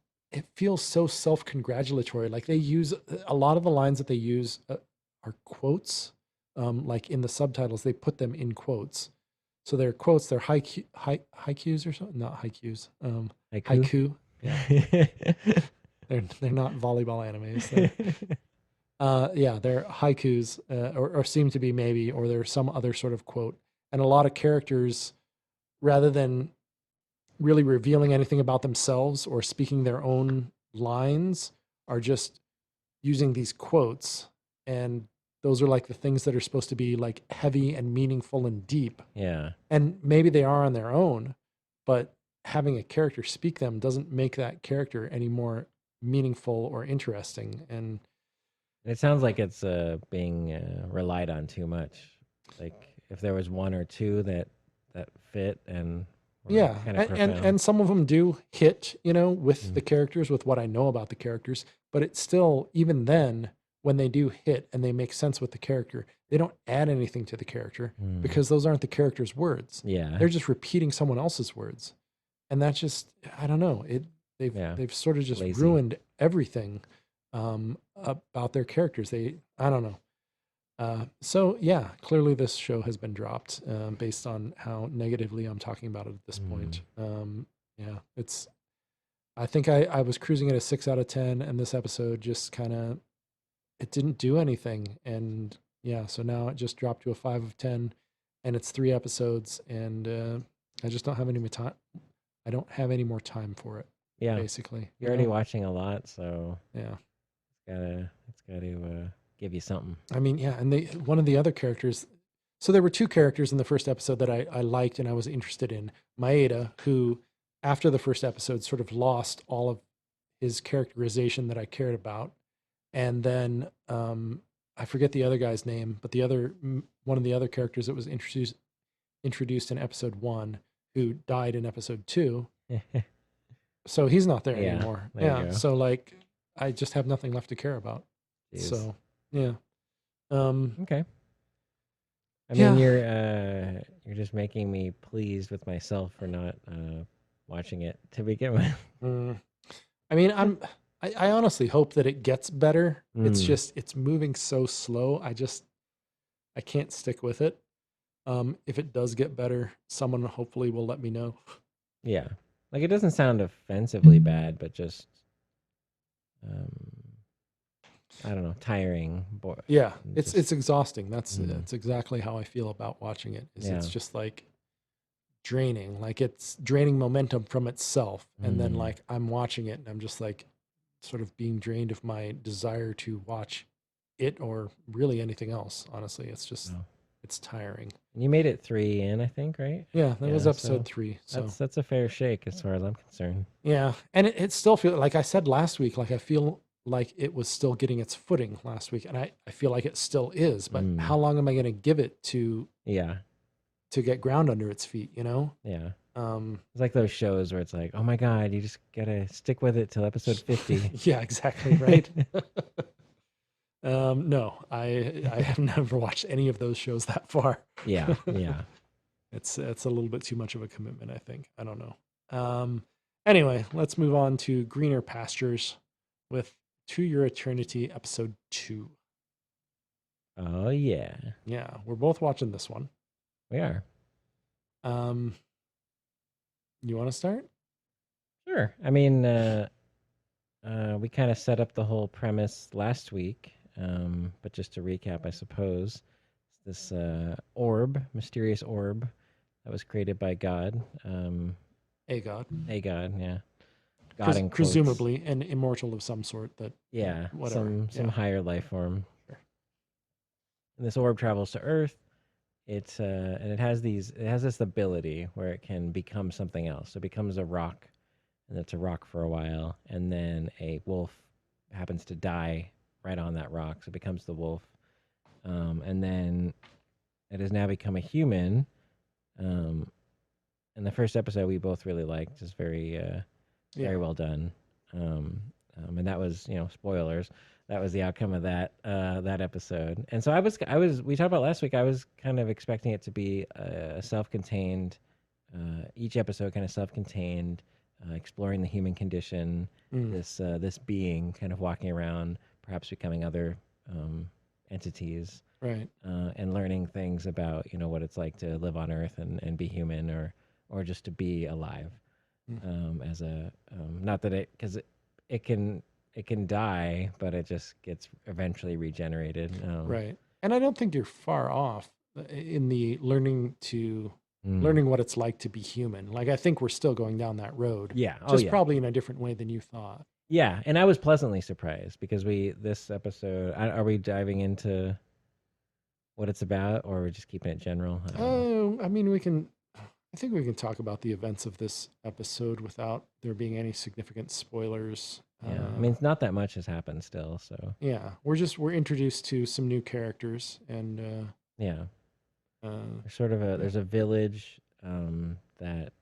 feels so self-congratulatory. Like, they use a lot of the lines that they use are quotes. Like in the subtitles, they put them in quotes. So they're quotes. They're haikus or something. Not haikus. Haiku. Yeah. they're not volleyball animes. They're haikus, or seem to be, maybe, or there's some other sort of quote. And a lot of characters, rather than really revealing anything about themselves or speaking their own lines, are just using these quotes, and those are like the things that are supposed to be like heavy and meaningful and deep, Yeah. and maybe they are on their own, but having a character speak them doesn't make that character any more meaningful or interesting. And It sounds like it's being relied on too much. Like if there was one or two that fit and were yeah, kind of and profound. some of them do hit, with Mm. the characters, with what I know about the characters, but it's still, even then, when they do hit and they make sense with the character, they don't add anything to the character Mm. because those aren't the character's words. Yeah. They're just repeating someone else's words. And that's just, I don't know. Yeah. They've sort of just Lazy. ruined everything about their characters. I don't know. So yeah, clearly this show has been dropped based on how negatively I'm talking about it at this Mm. point. Yeah, it's. I think I was cruising at a 6 out of 10, and this episode just kind of, it didn't do anything, and yeah, so now it just dropped to a 5 of 10, and it's 3 episodes, and I just don't have any more time. I don't have any more time for it, Yeah. basically. You're already watching a lot, so Yeah. it's gotta give you something. I mean, yeah, and one of the other characters. So there were two characters in the first episode that I liked and I was interested in. Maeda, who after the first episode sort of lost all of his characterization that I cared about, and then I forget the other guy's name, but one of the other characters that was introduced in episode 1, who died in episode 2. So he's not there Yeah. anymore. There you Yeah. go. So like, I just have nothing left to care about. Jeez. So yeah. Um, Okay. I mean, yeah. you're just making me pleased with myself for not watching it to begin with. Mm. I mean, I honestly hope that it gets better. It's Mm. just, it's moving so slow. I can't stick with it. If it does get better, someone hopefully will let me know. Yeah. Like it doesn't sound offensively bad, but just um I don't know, tiring. Yeah, it's Just exhausting. That's mm, that's exactly how I feel about watching it. Is yeah. it's just like draining. Like it's draining momentum from itself, and then Mm, like I'm watching it and I'm just like sort of being drained of my desire to watch it or really anything else. Honestly, it's just, no. it's tiring. And you made it 3 in, I think, right? Yeah, that was Yeah, episode so 3. So that's a fair shake as far as I'm concerned. yeah, and it still feels like I said last week. Like I feel like it was still getting its footing last week, and I feel like it still is. But Mm, how long am I going to give it yeah. to get ground under its feet? Yeah. Um, It's like those shows where it's like, "Oh my god, you just got to stick with it till episode 50." yeah, exactly right. No, I have never watched any of those shows that far. Yeah. Yeah. It's a little bit too much of a commitment, I think. I don't know. Anyway, let's move on to Greener Pastures with To Your Eternity, episode 2. Oh yeah. Yeah, we're both watching this one. We are. Um, you want to start? Sure. I mean, we kind of set up the whole premise last week, but just to recap, I suppose, it's this mysterious orb that was created by God, A god, a god, yeah, God in quotes, presumably an immortal of some sort. That yeah, whatever. some Yeah, higher life form. sure. And this orb travels to Earth. And it has this ability where it can become something else. So it becomes a rock, and it's a rock for a while, and then a wolf happens to die right on that rock, so it becomes the wolf. And then it has now become a human. Um, and the first episode we both really liked, is very Yeah, well done. And that was, spoilers. That was the outcome of that episode. And so I was we talked about last week. I was kind of expecting it to be a self-contained, each episode kind of self-contained, exploring the human condition. mm, This being kind of walking around, perhaps becoming other entities, right. and learning things about what it's like to live on Earth and be human, or just to be alive, Mm, as a not that it because it can die, but it just gets eventually regenerated. right. And I don't think you're far off in the learning to Mm. learning what it's like to be human. Like I think we're still going down that road, Yeah. Oh just yeah. probably in a different way than you thought. Yeah, and I was pleasantly surprised because this episode are we diving into what it's about, or are we just keeping it general? I don't know. Oh, I mean, we can. I think we can talk about the events of this episode without there being any significant spoilers. Yeah, I mean, it's not that much has happened still, so Yeah, we're introduced to some new characters, and yeah. uh, yeah, There's a village that,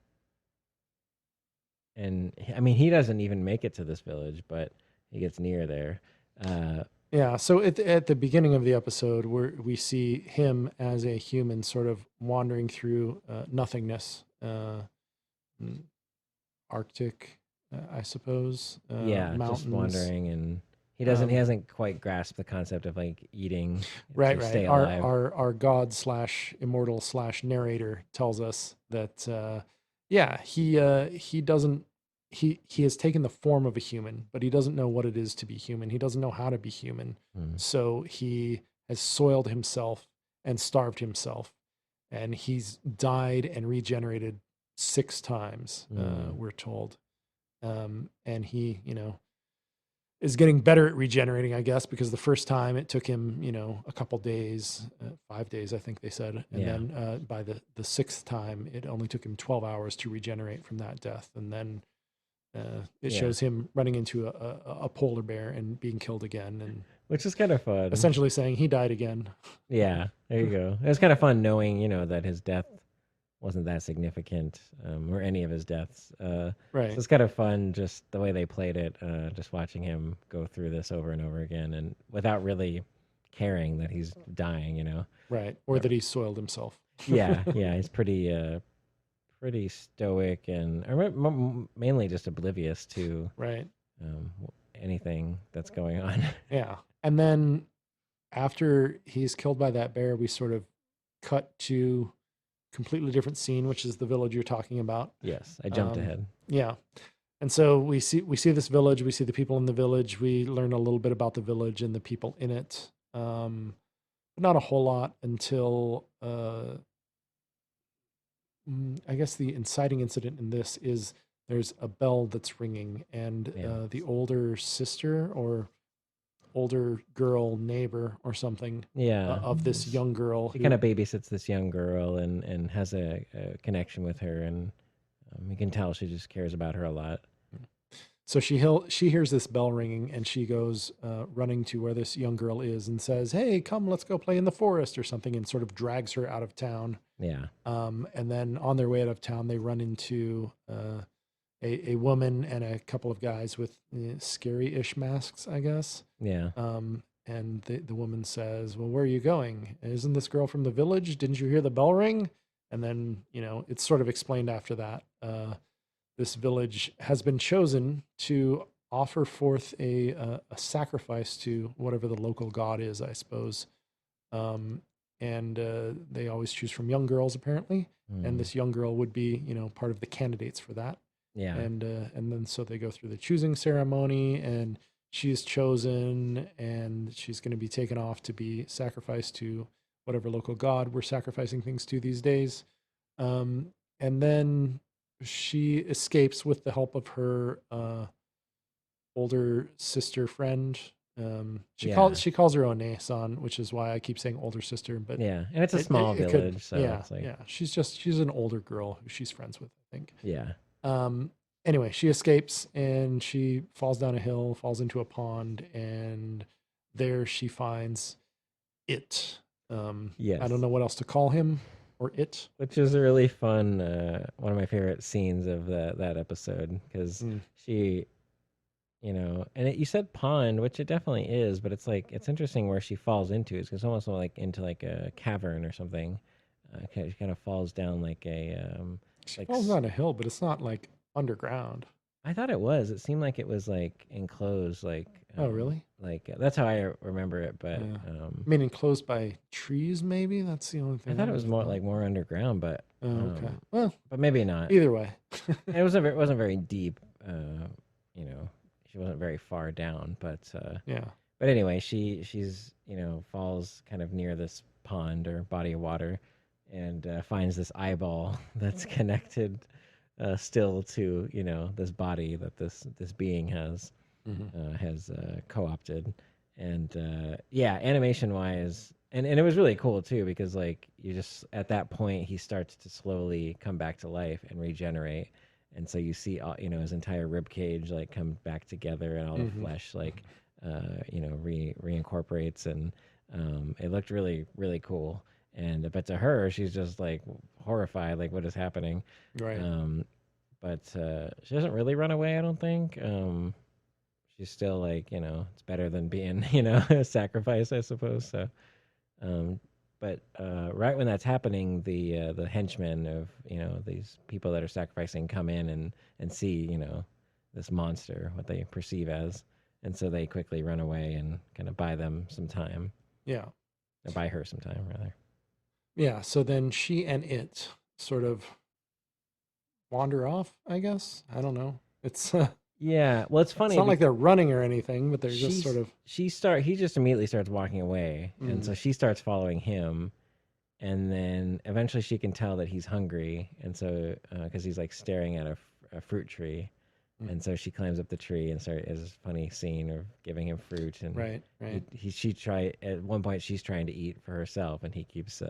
and I mean, he doesn't even make it to this village, but he gets near there. Uh, yeah. So at the beginning of the episode, we see him as a human, sort of wandering through nothingness, mm, Arctic, I suppose, yeah, just mountains. wandering, and he Um, hasn't quite grasped the concept of like eating Right, to right. stay alive. Our god slash immortal slash narrator tells us that yeah, he doesn't he has taken the form of a human, but he doesn't know what it is to be human. He doesn't know how to be human. Mm. So he has soiled himself and starved himself, and he's died and regenerated 6 times. Mm. We're told, and he, is getting better at regenerating, I guess, because the first time it took him, a couple days, 5 days, I think they said, and Yeah, then by the sixth time, it only took him 12 hours to regenerate from that death, and then it yeah, shows him running into a polar bear and being killed again, and which is kind of fun. essentially saying he died again. Yeah, there you go. It was kind of fun knowing, that his death wasn't that significant, or any of his deaths. So Right, it's kind of fun just the way they played it, just watching him go through this over and over again, and without really caring that he's dying. right, or Uh, that he soiled himself. Yeah, yeah, he's pretty stoic and mainly just oblivious to Right, anything that's going on. yeah, and then after he's killed by that bear, we sort of cut to completely different scene, which is the village you're talking about. Yes, I jumped Um, ahead. yeah, and so we see this village. We see the people in the village. We learn a little bit about the village and the people in it, but not a whole lot until I guess the inciting incident in this is there's a bell that's ringing, and Yeah, the older sister or older girl neighbor or something yeah. of this young girl She kind who of babysits this young girl and has a connection with her, and you can tell she just cares about her a lot. So she hears this bell ringing, and she goes running to where this young girl is and says, "Hey, come, let's go play in the forest," or something, and sort of drags her out of town. Yeah, And then on their way out of town, they run into a woman and a couple of guys with scary-ish masks, I guess. yeah, And the woman says, "Well, where are you going? Isn't this girl from the village? Didn't you hear the bell ring?" And then, it's sort of explained after that. This village has been chosen to offer forth a sacrifice to whatever the local god is, I suppose. And they always choose from young girls, apparently. And mm, this young girl would be, part of the candidates for that. yeah, And then so they go through the choosing ceremony, and she's chosen, and she's going to be taken off to be sacrificed to whatever local god we're sacrificing things to these days. And then she escapes with the help of her older sister friend. She yeah, calls her One-san, which is why I keep saying older sister, but yeah. And it's a small it could, village, so yeah, it's like, yeah. She's an older girl who she's friends with, I think. yeah, Um, anyway, she escapes, and she falls down a hill, falls into a pond, and there she finds it. I don't yes. know what else to call him or it. Which is a really fun, one of my favorite scenes of that episode because Mm, she, and you said pond, which it definitely is, but it's like it's interesting where she falls into. It's almost like into like a cavern or something. She kind of falls down like she like falls down a hill, but it's not like underground. I thought it was. It seemed like it was like enclosed, Oh, really? that's how I remember it. But Yeah. I mean, enclosed by trees, maybe. That's the only I thing I thought it would was have more thought. like more underground, Oh, okay. Well, but maybe not. either way. It wasn't very deep. You know, she wasn't very far down, Yeah. but anyway, she's falls kind of near this pond or body of water, and finds this eyeball that's connected still to this body that this being has co-opted. And yeah, animation wise, and it was really cool too, because like you just at that point he starts to slowly come back to life and regenerate. And so you see all, his entire rib cage like come back together, and all the Hmm. flesh like reincorporates. And it looked really really cool. And but to her, she's just like horrified, like what is happening. Right. um but she doesn't really run away, I don't think. She's still like, it's better than being, sacrificed, I suppose. So, um, but right when that's happening, the henchmen of these people that are sacrificing come in and see this monster, what they perceive as, and so they quickly run away and kind of buy them some time, Yeah. or buy her some time rather. Yeah. So then she and it sort of wander off, I guess. I don't know. It's Yeah, well, it's it's funny not like because they're running or anything, but they're just sort she's of he just immediately starts walking away, and so mm, she starts following him. And then eventually she can tell that he's hungry, and so because he's like staring at a fruit tree. mm, And so she climbs up the tree and start is this funny scene of giving him fruit. And right, right. she try at one point she's trying to eat for herself, and he keeps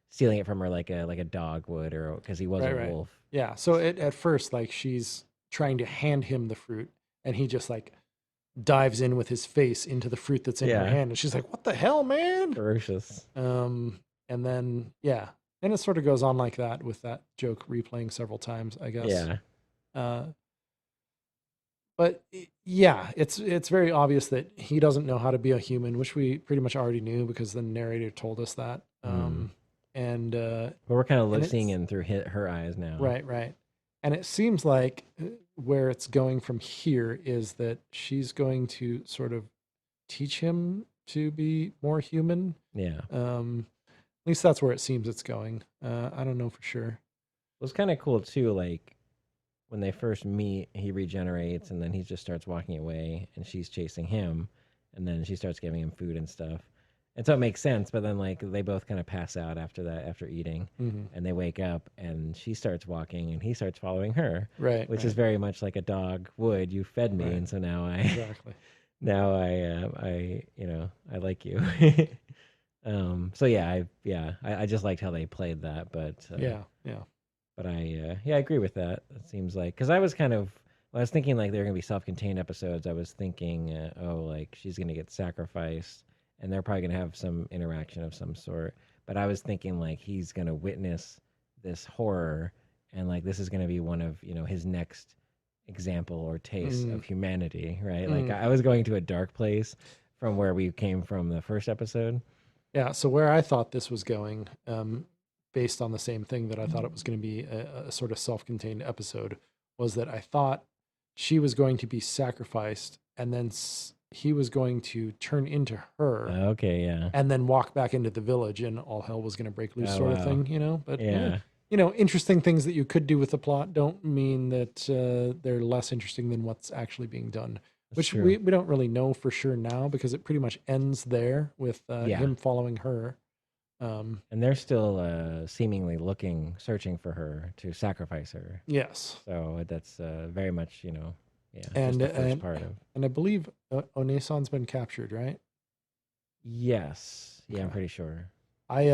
stealing it from her like a dog would, or because he was a Right, right. wolf. Yeah. So at first, like she's trying to hand him the fruit, and he just like dives in with his face into the fruit that's in her Yeah, hand, and she's like, "What the hell, man?" ferocious. And then yeah, and it sort of goes on like that with that joke replaying several times, I guess. Yeah, Uh, but yeah, it's very obvious that he doesn't know how to be a human, which we pretty much already knew because the narrator told us that. mm. And But we're kind of seeing it's him through her eyes now. right, right. And it seems like where it's going from here is that she's going to sort of teach him to be more human. Yeah. At least that's where it seems it's going. I don't know for sure. It was kind of cool too, like when they first meet, he regenerates, and then he just starts walking away, and she's chasing him, and then she starts giving him food and stuff. And so it makes sense, but then like they both kind of pass out after that, after eating, Hmm. and they wake up, and she starts walking, and he starts following her, Right, which is right, very much like a dog would. You fed me, right. and so now Exactly. now I like you. So yeah, I just liked how they played that, Yeah, yeah. but I agree with that. It seems like because I was kind of when I was thinking like they're gonna be self-contained episodes. I was thinking, oh, like she's gonna get sacrificed, and they're probably gonna have some interaction of some sort. But I was thinking like he's gonna witness this horror, and like this is gonna be one of his next example or taste Mm, of humanity, right? Like mm. I was going to a dark place from where we came from the first episode. Yeah, so where I thought this was going, based on the same thing that I thought it was going to be a sort of self-contained episode, was that I thought she was going to be sacrificed, and then he was going to turn into her, Okay, yeah. and then walk back into the village, and all hell was going to break loose, Oh sort of wow. thing, you know. But Yeah, interesting things that you could do with the plot don't mean that they're less interesting than what's actually being done, that's which true. we don't really know for sure now because it pretty much ends there with Yeah. him following her. Um, And they're still seemingly searching for her to sacrifice her. yes, So that's very much, yeah, just and the first and part of. and I believe Onesan's been captured, right? Yes. Yeah, I'm Okay. pretty sure. I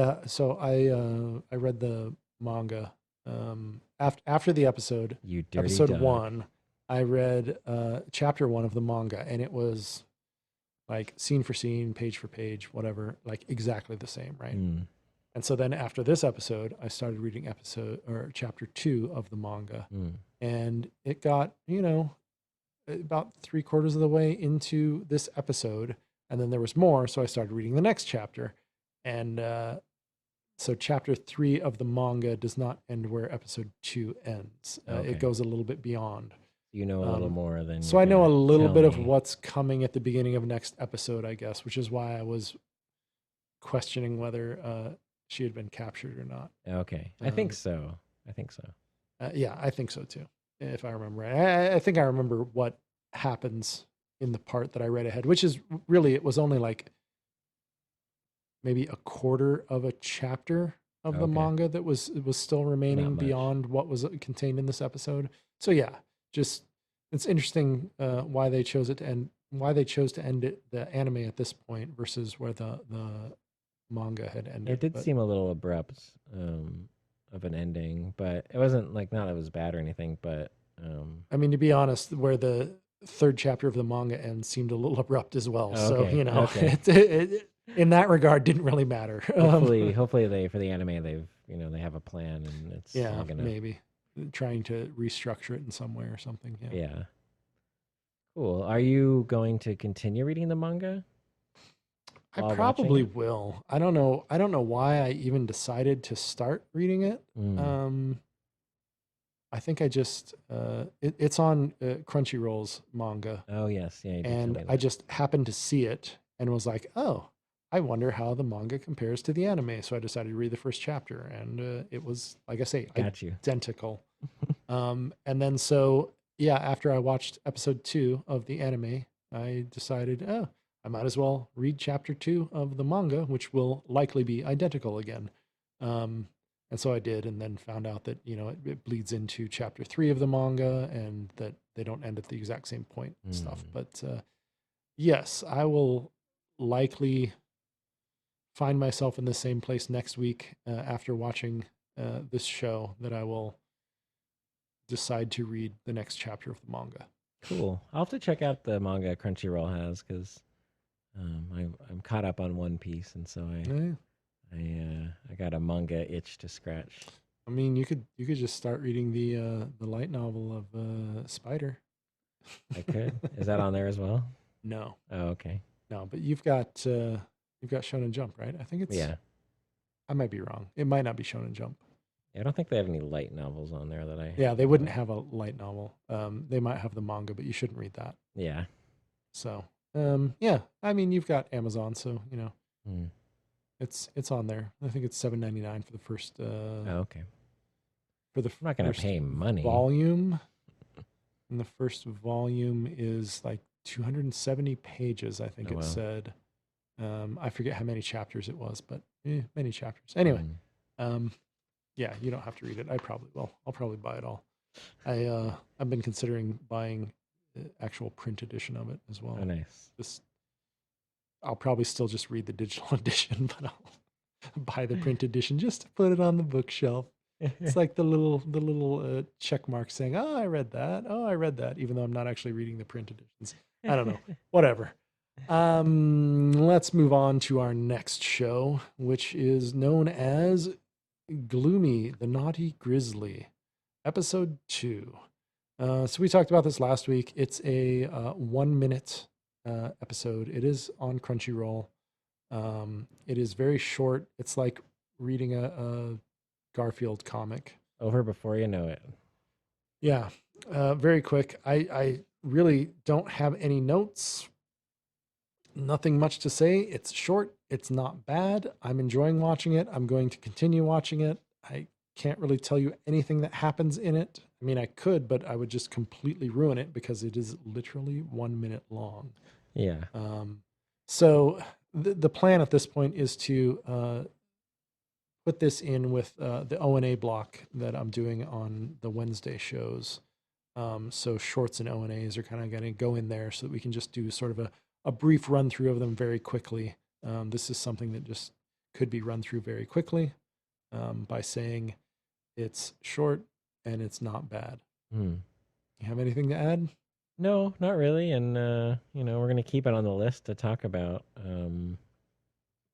read the manga after the episode, You dirty episode dog. 1. I read chapter 1 of the manga, and it was like scene for scene, page for page, whatever, like exactly the same, right? Mm. And so then after this episode, I started reading episode or chapter 2 of the manga, Mm. and it got, about 3/4 of the way into this episode, and then there was more, so I started reading the next chapter. And so chapter 3 of the manga does not end where episode 2 ends. It Okay. goes a little bit beyond. You know a little more than So you're I know a gonna little tell bit of me. what's coming at the beginning of next episode, I guess, which is why I was questioning whether she had been captured or not. Okay. I think so. I think so. Yeah, I think so too, if I remember right. I think I remember what happens in the part that I read ahead, which is really, it was only like maybe a quarter of a chapter. of the Okay. manga that was still Not remaining much. beyond what was contained in this episode. So yeah, just it's interesting why they chose it to end. Why they chose to end it, the anime at this point versus where the manga had It ended. did But seem a little abrupt of an ending, but it wasn't like not that it was bad or anything, but I mean, to be honest, where the third chapter of the manga ends seemed a little abrupt as well. oh, So okay, okay. in that regard, didn't really matter. Hopefully they for the anime they've they have a plan and it's Yeah, all gonna maybe trying to restructure it in some way or something. Yeah, yeah. Cool. Are you going to continue reading the manga I while watching probably it? will. I don't know. I don't know why I even decided to start reading it. Mm. Um, I think I just it's on Crunchyroll's manga, Oh yes, yeah, you did tell and me I that. just happened to see it and was like, oh, I wonder how the manga compares to the anime. So I decided to read the first chapter, and it was, like I say, Got you. identical. And then so yeah, after I watched episode 2 of the anime, I decided, oh, I might as well read chapter 2 of the manga, which will likely be identical again. Um, and so I did, and then found out that it bleeds into chapter 3 of the manga, and that they don't end at the exact same point and stuff. Mm. But yes, I will likely find myself in the same place next week after watching this show, that I will decide to read the next chapter of the manga. Cool. I'll have to check out the manga Crunchyroll has because I'm caught up on One Piece, and so Yeah. I got a manga itch to scratch. I mean, you could just start reading the light novel of Spider. I could. Is that on there as well? No, Oh, okay. no, but you've got Shonen Jump, right? I think it's. Yeah. I might be wrong. It might not be Shonen Jump. I don't think they have any light novels on there that I Yeah, they know wouldn't of. have a light novel. They might have the manga, but you shouldn't read that. Yeah. So, yeah. I mean, you've got Amazon, so Mm. it's on there. I think it's $7.99 for the first Oh, okay. for the I'm not gonna first pay money. volume. And the first volume is like 270 pages, I think Oh it wow. said. I forget how many chapters it was, but many chapters. Anyway, Mm. um, yeah, you don't have to read it. I probably will. I'll probably buy it all. I've been considering buying the actual print edition of it as Oh well. nice. Just I'll probably still just read the digital edition, but I'll buy the print edition just to put it on the bookshelf. It's like the little check mark saying, "Oh, I read that. Oh, I read that," even though I'm not actually reading the print editions. I don't know. Whatever. Let's move on to our next show, which is known as Gloomy, the Naughty Grizzly, episode 2. So we talked about this last week. It's a 1 minute episode. It is on Crunchyroll. It is very short. It's like reading a Garfield comic. Over before you know it. Yeah, very quick. I really don't have any notes. Nothing much to say. It's short. It's not bad. I'm enjoying watching it. I'm going to continue watching it. I can't really tell you anything that happens in it. I mean, I could, but I would just completely ruin it because it is literally 1 minute long. Yeah. So the plan at this point is to put this in with the O&A block that I'm doing on the Wednesday shows. So shorts and O&As are kind of going to go in there so that we can just do sort of a brief run through of them very quickly. This is something that just could be run through very quickly by saying it's short and it's not bad. Hmm. You have anything to add? No, not really. And we're gonna keep it on the list to talk about.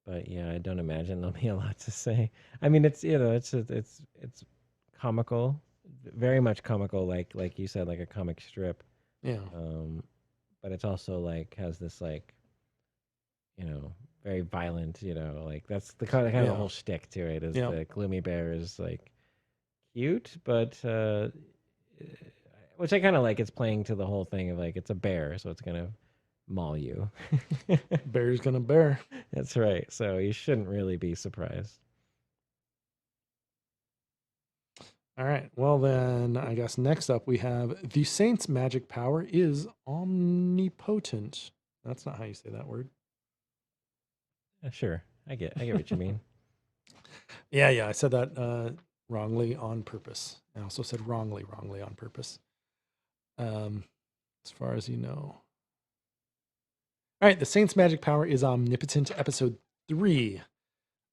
But yeah, I don't imagine there'll be a lot to say. I mean, it's it's comical, very much comical, like you said, like a comic strip. Yeah. Um, but it's also like has this like very violent. Like that's the kind of the Yeah. whole shtick to it is Yeah. the gloomy bear is like cute, but which I kind of like. It's playing to the whole thing of like it's a bear, so it's gonna maul you. Bear's gonna bear. That's right. So you shouldn't really be surprised. All right. Well, then I guess next up we have the Saint's magic power is omnipotent. That's not how you say that word. Sure, I get what you mean. Yeah. I said that wrongly on purpose. I also said wrongly on purpose. As far as you know. All right, the Saint's magic power is Omnipotent, episode 3.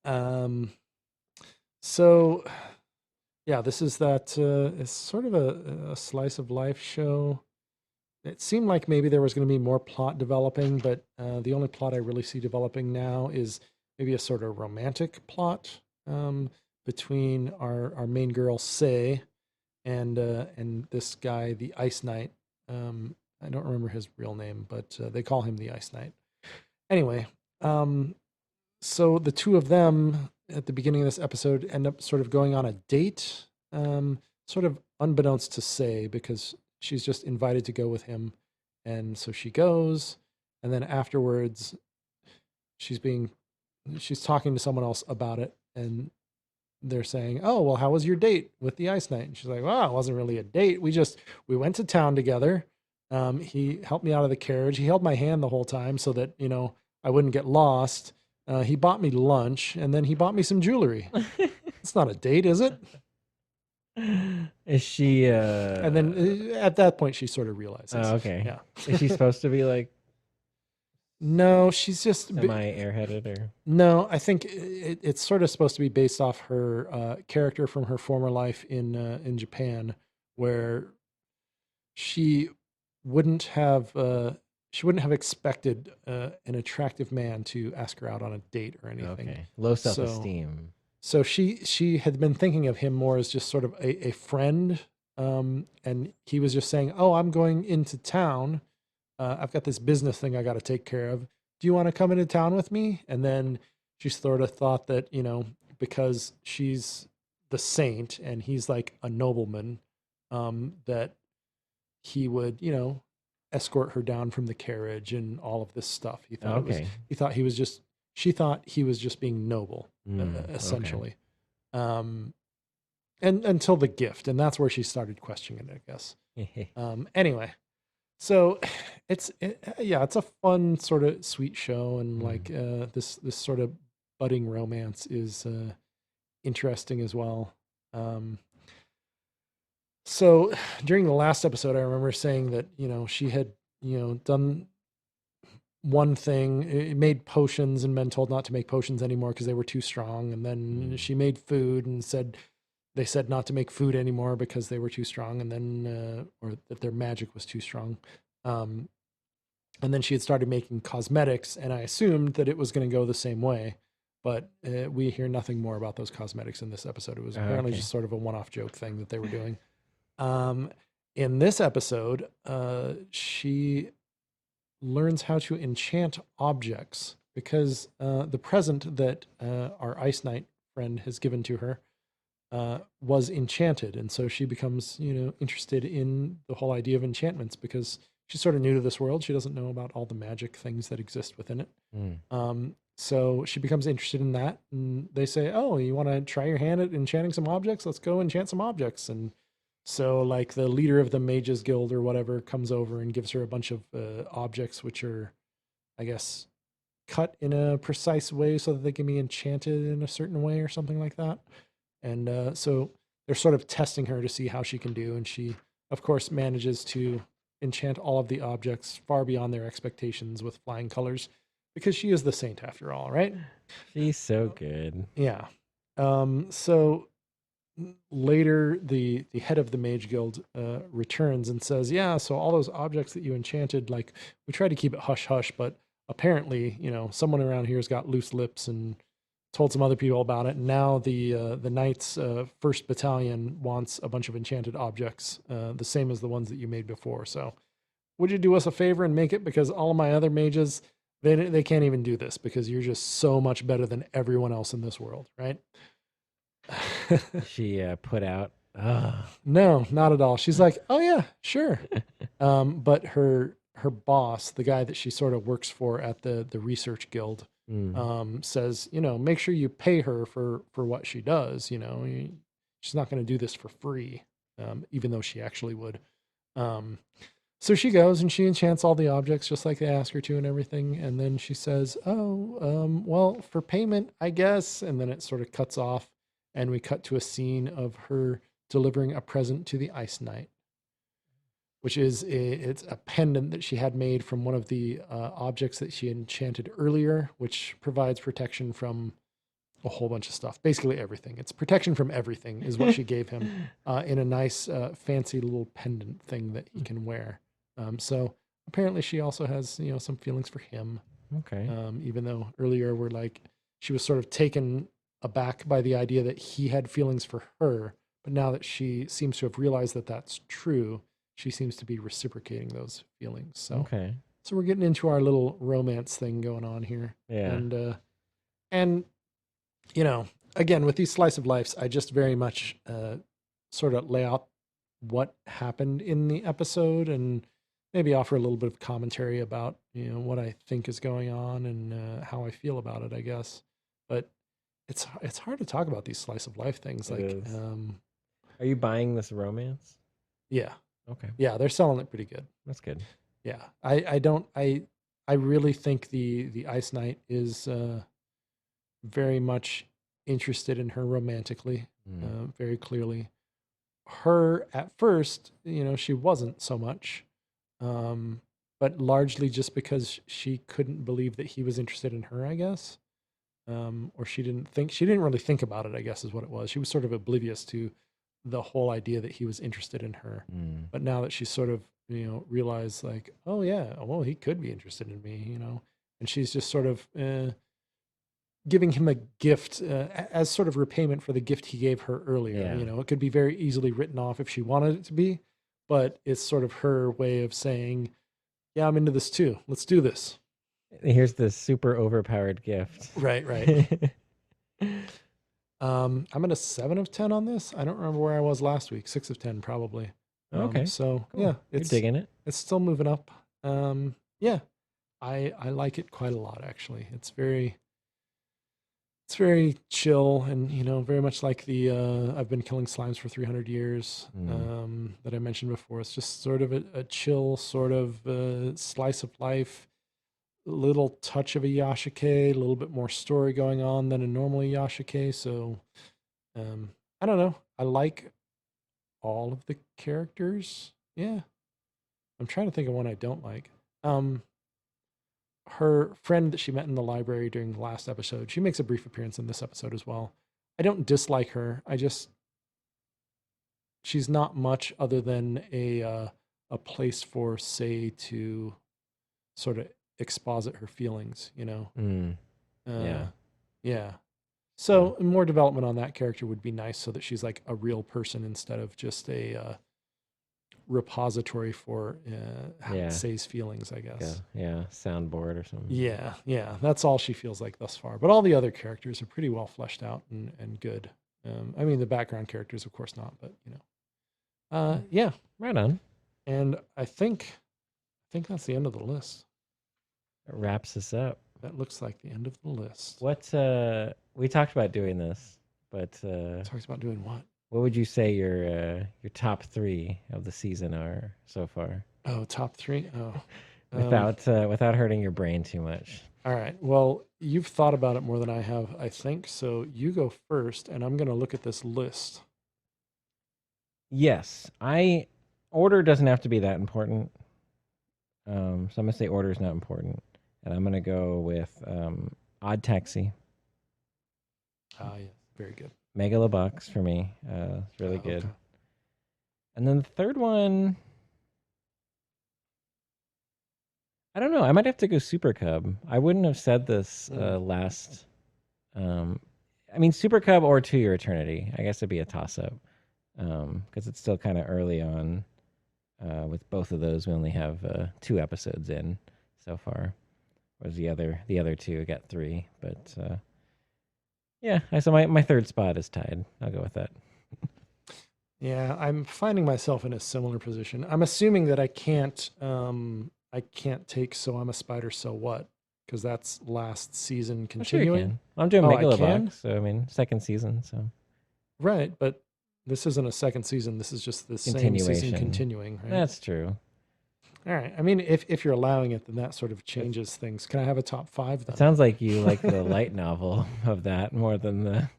Um, so yeah, this is that. It's sort of a slice of life show. It seemed like maybe there was going to be more plot developing, but the only plot I really see developing now is maybe a sort of romantic plot between our main girl Sei and this guy, the Ice Knight. I don't remember his real name, but they call him the Ice Knight. Anyway, so the two of them at the beginning of this episode end up sort of going on a date, sort of unbeknownst to Sei, because she's just invited to go with him, and so she goes, and then afterwards, she's talking to someone else about it, and they're saying, "Oh, well, how was your date with the Ice Knight?" And she's like, "Well, it wasn't really a date. We went to town together. He helped me out of the carriage. He held my hand the whole time so that I wouldn't get lost. He bought me lunch, and then he bought me some jewelry. It's not a date, is it?" Is she? And then at that point, she sort of realizes. Oh, okay. Yeah. Is she supposed to be like No, she's just semi-airheaded or? No, I think it's sort of supposed to be based off her character from her former life in Japan, where she wouldn't have expected an attractive man to ask her out on a date or anything. Okay. Low self-esteem. So she had been thinking of him more as just sort of a friend, and he was just saying, "Oh, I'm going into town. I've got this business thing I got to take care of. Do you want to come into town with me?" And then she sort of thought that, because she's the saint and he's like a nobleman, that he would, escort her down from the carriage and all of this stuff. He thought she thought he was just being noble, essentially. Okay. And until the gift, and that's where she started questioning it, I guess. Anyway. So it's a fun sort of sweet show, and like this sort of budding romance is interesting as well. So during the last episode, I remember saying that she had done one thing, it made potions and been told not to make potions anymore because they were too strong, and then she made food and they said not to make food anymore because they were too strong, and then or that their magic was too strong. And then she had started making cosmetics, and I assumed that it was going to go the same way, but we hear nothing more about those cosmetics in this episode. It was apparently just sort of a one-off joke thing that they were doing. In this episode, she learns how to enchant objects because the present that our Ice Knight friend has given to her was enchanted, and so she becomes interested in the whole idea of enchantments because she's sort of new to this world. She doesn't know about all the magic things that exist within it. So she becomes interested in that, and they say, "Oh, you want to try your hand at enchanting some objects? Let's go enchant some objects." And so like the leader of the Mages Guild or whatever comes over and gives her a bunch of objects which are, I guess, cut in a precise way so that they can be enchanted in a certain way or something like that. And so they're sort of testing her to see how she can do. And she, of course, manages to enchant all of the objects far beyond their expectations with flying colors because she is the saint after all, right? She's so good. Yeah. So later, the head of the Mage Guild returns and says, "Yeah, so all those objects that you enchanted, like, we tried to keep it hush-hush, but apparently, someone around here's got loose lips and told some other people about it. And now the Knight's first battalion wants a bunch of enchanted objects, the same as the ones that you made before. So would you do us a favor and make it? Because all of my other mages, they can't even do this because you're just so much better than everyone else in this world, right?" She put out. No, not at all. She's like, "Oh yeah, sure." But her boss, the guy that she sort of works for at the research guild, says, "Make sure you pay her for what she does. She's not going to do this for free, even though she actually would." So she goes and she enchants all the objects just like they ask her to and everything. And then she says, "Oh, well, for payment, I guess." And then it sort of cuts off, and we cut to a scene of her delivering a present to the Ice Knight, which is it's a pendant that she had made from one of the objects that she enchanted earlier, which provides protection from a whole bunch of stuff. Basically everything. It's protection from everything is what she gave him in a nice, fancy little pendant thing that he can wear. So apparently she also has, some feelings for him. Okay. Even though earlier we're like, she was sort of taken aback by the idea that he had feelings for her. But now that she seems to have realized that that's true, she seems to be reciprocating those feelings. So, Okay. so we're getting into our little romance thing going on here. Yeah. And again, with these slice of lives, I just very much sort of lay out what happened in the episode and maybe offer a little bit of commentary about, what I think is going on and how I feel about it, I guess. But it's hard to talk about these slice of life things. It Like, is. Are you buying this romance? yeah, Okay. yeah, they're selling it pretty good. That's good. Yeah, I really think the Ice Knight is very much interested in her romantically, very clearly. Her at first, she wasn't so much, but largely just because she couldn't believe that he was interested in her, I guess, or she didn't really think about it, I guess is what it was. She was sort of oblivious to the whole idea that he was interested in her. But now that she's sort of realized like, oh yeah, well he could be interested in me, and she's just sort of giving him a gift as sort of repayment for the gift he gave her earlier. Yeah. It could be very easily written off if she wanted it to be, but it's sort of her way of saying, yeah, I'm into this too. Let's do this. Here's this super overpowered gift. Right. I'm at a 7 of 10 on this. I don't remember where I was last week. 6 of 10 probably. Okay. So Cool. yeah, You're digging it. It's still moving up. Yeah, I like it quite a lot actually. It's very chill and very much like the I've been killing slimes for 300 years that I mentioned before. It's just sort of a chill sort of slice of life, little touch of a Yashike, a little bit more story going on than a normal Yashike. So I don't know. I like all of the characters. Yeah. I'm trying to think of one I don't like. Her friend that she met in the library during the last episode, she makes a brief appearance in this episode as well. I don't dislike her. She's not much other than a place for Sei to sort of exposit her feelings, Yeah. Yeah. So more development on that character would be nice so that she's like a real person instead of just a repository for Sei's feelings, I guess. Yeah, soundboard or something. Yeah. That's all she feels like thus far. But all the other characters are pretty well fleshed out and good. I mean, the background characters, of course, not, but yeah. Right on. And I think that's the end of the list. It wraps us up. That looks like the end of the list. What we talked about doing this, but Talks about doing what? what would you say your top 3 of the season are so far? Oh, top 3. Oh, Without hurting your brain too much. all right. Well, you've thought about it more than I have, I think. So you go first, and I'm going to look at this list. Yes, order doesn't have to be that important. So I'm gonna say order is not important, and I'm gonna go with Odd Taxi, Ah, yeah, very good. Megalobox for me. It's really good. Okay. And then the third one, I don't know. I might have to go Super Cub. I wouldn't have said this last. I mean, Super Cub or To Your Eternity. I guess it'd be a toss up because it's still kind of early on. With both of those, we only have 2 episodes in so far. Whereas the other 2 got 3. But yeah, so my third spot is tied. I'll go with that. Yeah, I'm finding myself in a similar position. I'm assuming that I can't take So I'm a Spider, So What? Because that's last season Oh, sure you continuing. can. I'm doing Oh, I can? Megalobox, so I mean second season. So Right, but this isn't a second season. This is just the same season Continuation. continuing, right? that's true. All right. I mean, if you're allowing it, then that sort of changes things. Can I have a top 5 then? It sounds like you like the light novel of that more than the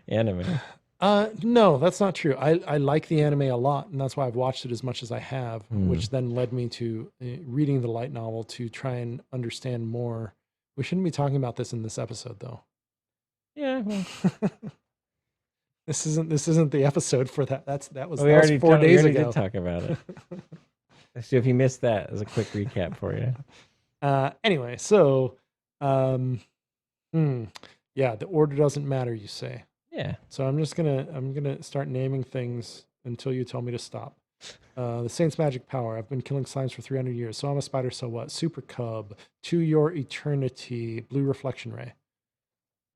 anime. No, that's not true. I like the anime a lot, and that's why I've watched it as much as I have, which then led me to reading the light novel to try and understand more. We shouldn't be talking about this in this episode, though. Yeah, well, This isn't the episode for that. That was we already 4 days we ago. did talk about it. So if you missed that, as a quick recap for you. Anyway, so yeah, the order doesn't matter, you say. Yeah. So I'm gonna start naming things until you tell me to stop. The Saint's magic power. I've been killing slimes for 300 years. So I'm a spider. So what? Super cub. To your eternity. Blue reflection ray.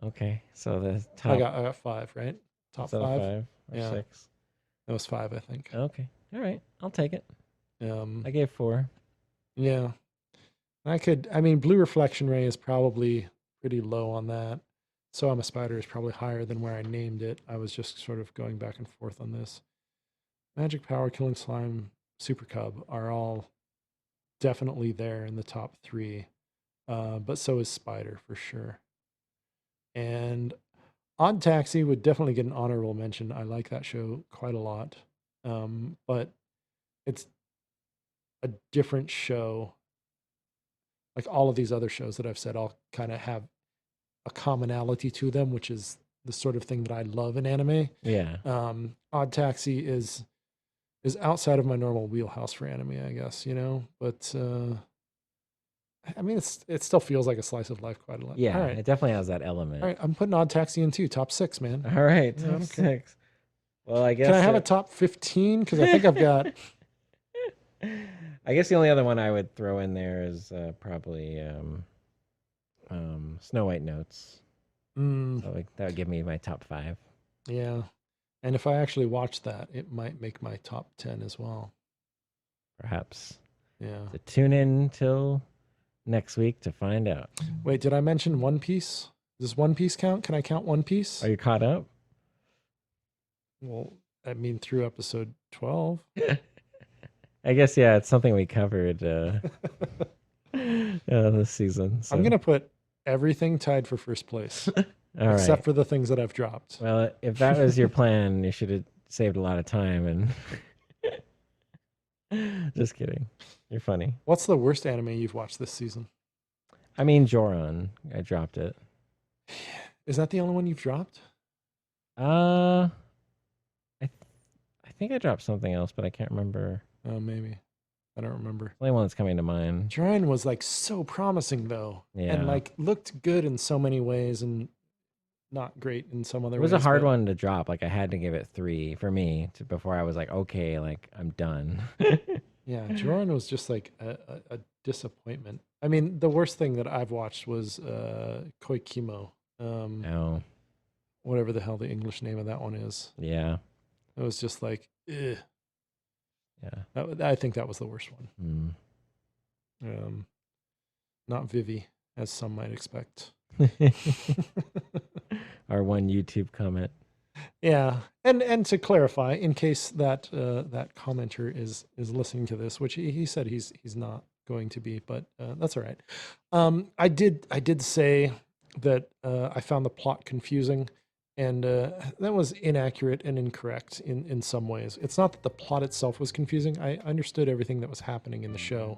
Okay. So the top. I got 5, right? Top 5. 5 or Yeah. 6. That was 5, I think. Okay. All right. I'll take it. I gave 4. Yeah. I mean, blue reflection ray is probably pretty low on that. So I'm a spider is probably higher than where I named it. I was just sort of going back and forth on this. Magic power, killing slime, super cub are all definitely there in the top 3. But so is spider for sure. And Odd Taxi would definitely get an honorable mention. I like that show quite a lot. But it's a different show. Like all of these other shows that I've said, all kind of have a commonality to them, which is the sort of thing that I love in anime. Yeah. Odd Taxi is outside of my normal wheelhouse for anime, I guess, but I mean, it still feels like a slice of life quite a lot. Yeah. All right. It definitely has that element. All right. I'm putting Odd Taxi in too. Top 6, man. All right. Yeah, Top okay. 6. Well, I guess. Can I have a top 15? Because I think I've got. I guess the only other one I would throw in there is probably Snow White Notes. So that would give me my top 5. Yeah. And if I actually watch that, it might make my top 10 as well. Perhaps. Yeah. So tune in till next week to find out. Wait, did I mention One Piece? Does One Piece count? Can I count One Piece? Are you caught up? Well, I mean, through episode 12. I guess, yeah, it's something we covered this season. So. I'm going to put everything tied for first place, except for the things that I've dropped. Well, if that was your plan, you should have saved a lot of time. And just kidding. You're funny. What's the worst anime you've watched this season? I mean, Joran. I dropped it. Is that the only one you've dropped? I think I dropped something else, but I can't remember. Oh, maybe. I don't remember. The only one that's coming to mind. Joran was like so promising though. Yeah. And like looked good in so many ways and not great in some other ways. It was a hard one to drop. Like I had to give it 3 for me before I was like, okay, like I'm done. Yeah, Joran was just like a disappointment. I mean, the worst thing that I've watched was Koikimo. Oh. Whatever the hell the English name of that one is. Yeah. It was just like, ugh. Yeah. I think that was the worst one. Not Vivi, as some might expect. Our one YouTube comment. Yeah, and to clarify, in case that that commenter is listening to this, which he said he's not going to be, but that's all right. I did say that I found the plot confusing, and that was inaccurate and incorrect in some ways. It's not that the plot itself was confusing. I understood everything that was happening in the show.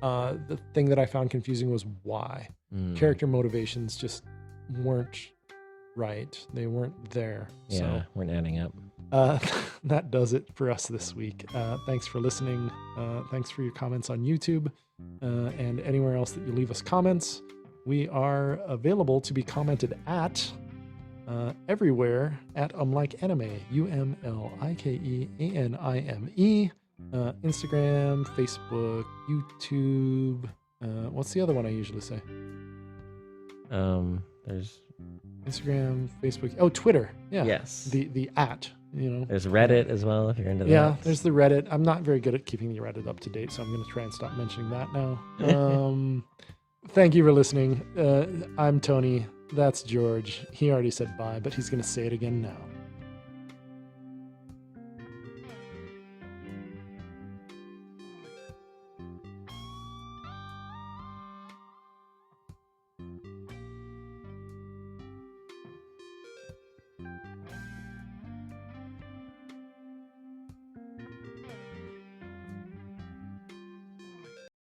The thing that I found confusing was why. Character motivations just weren't right. They weren't there. Yeah, so weren't adding up. that does it for us this week. Thanks for listening. Thanks for your comments on YouTube and anywhere else that you leave us comments. We are available to be commented at everywhere at Unlike Anime, UMLIKEANIME. Instagram, Facebook, YouTube. What's the other one I usually say? There's Instagram, Facebook. Oh, Twitter. Yeah. Yes. The at. There's Reddit as well if you're into that. Yeah, there's the Reddit. I'm not very good at keeping the Reddit up to date, so I'm going to try and stop mentioning that now. Thank you for listening. I'm Tony. That's George. He already said bye, but he's going to say it again now.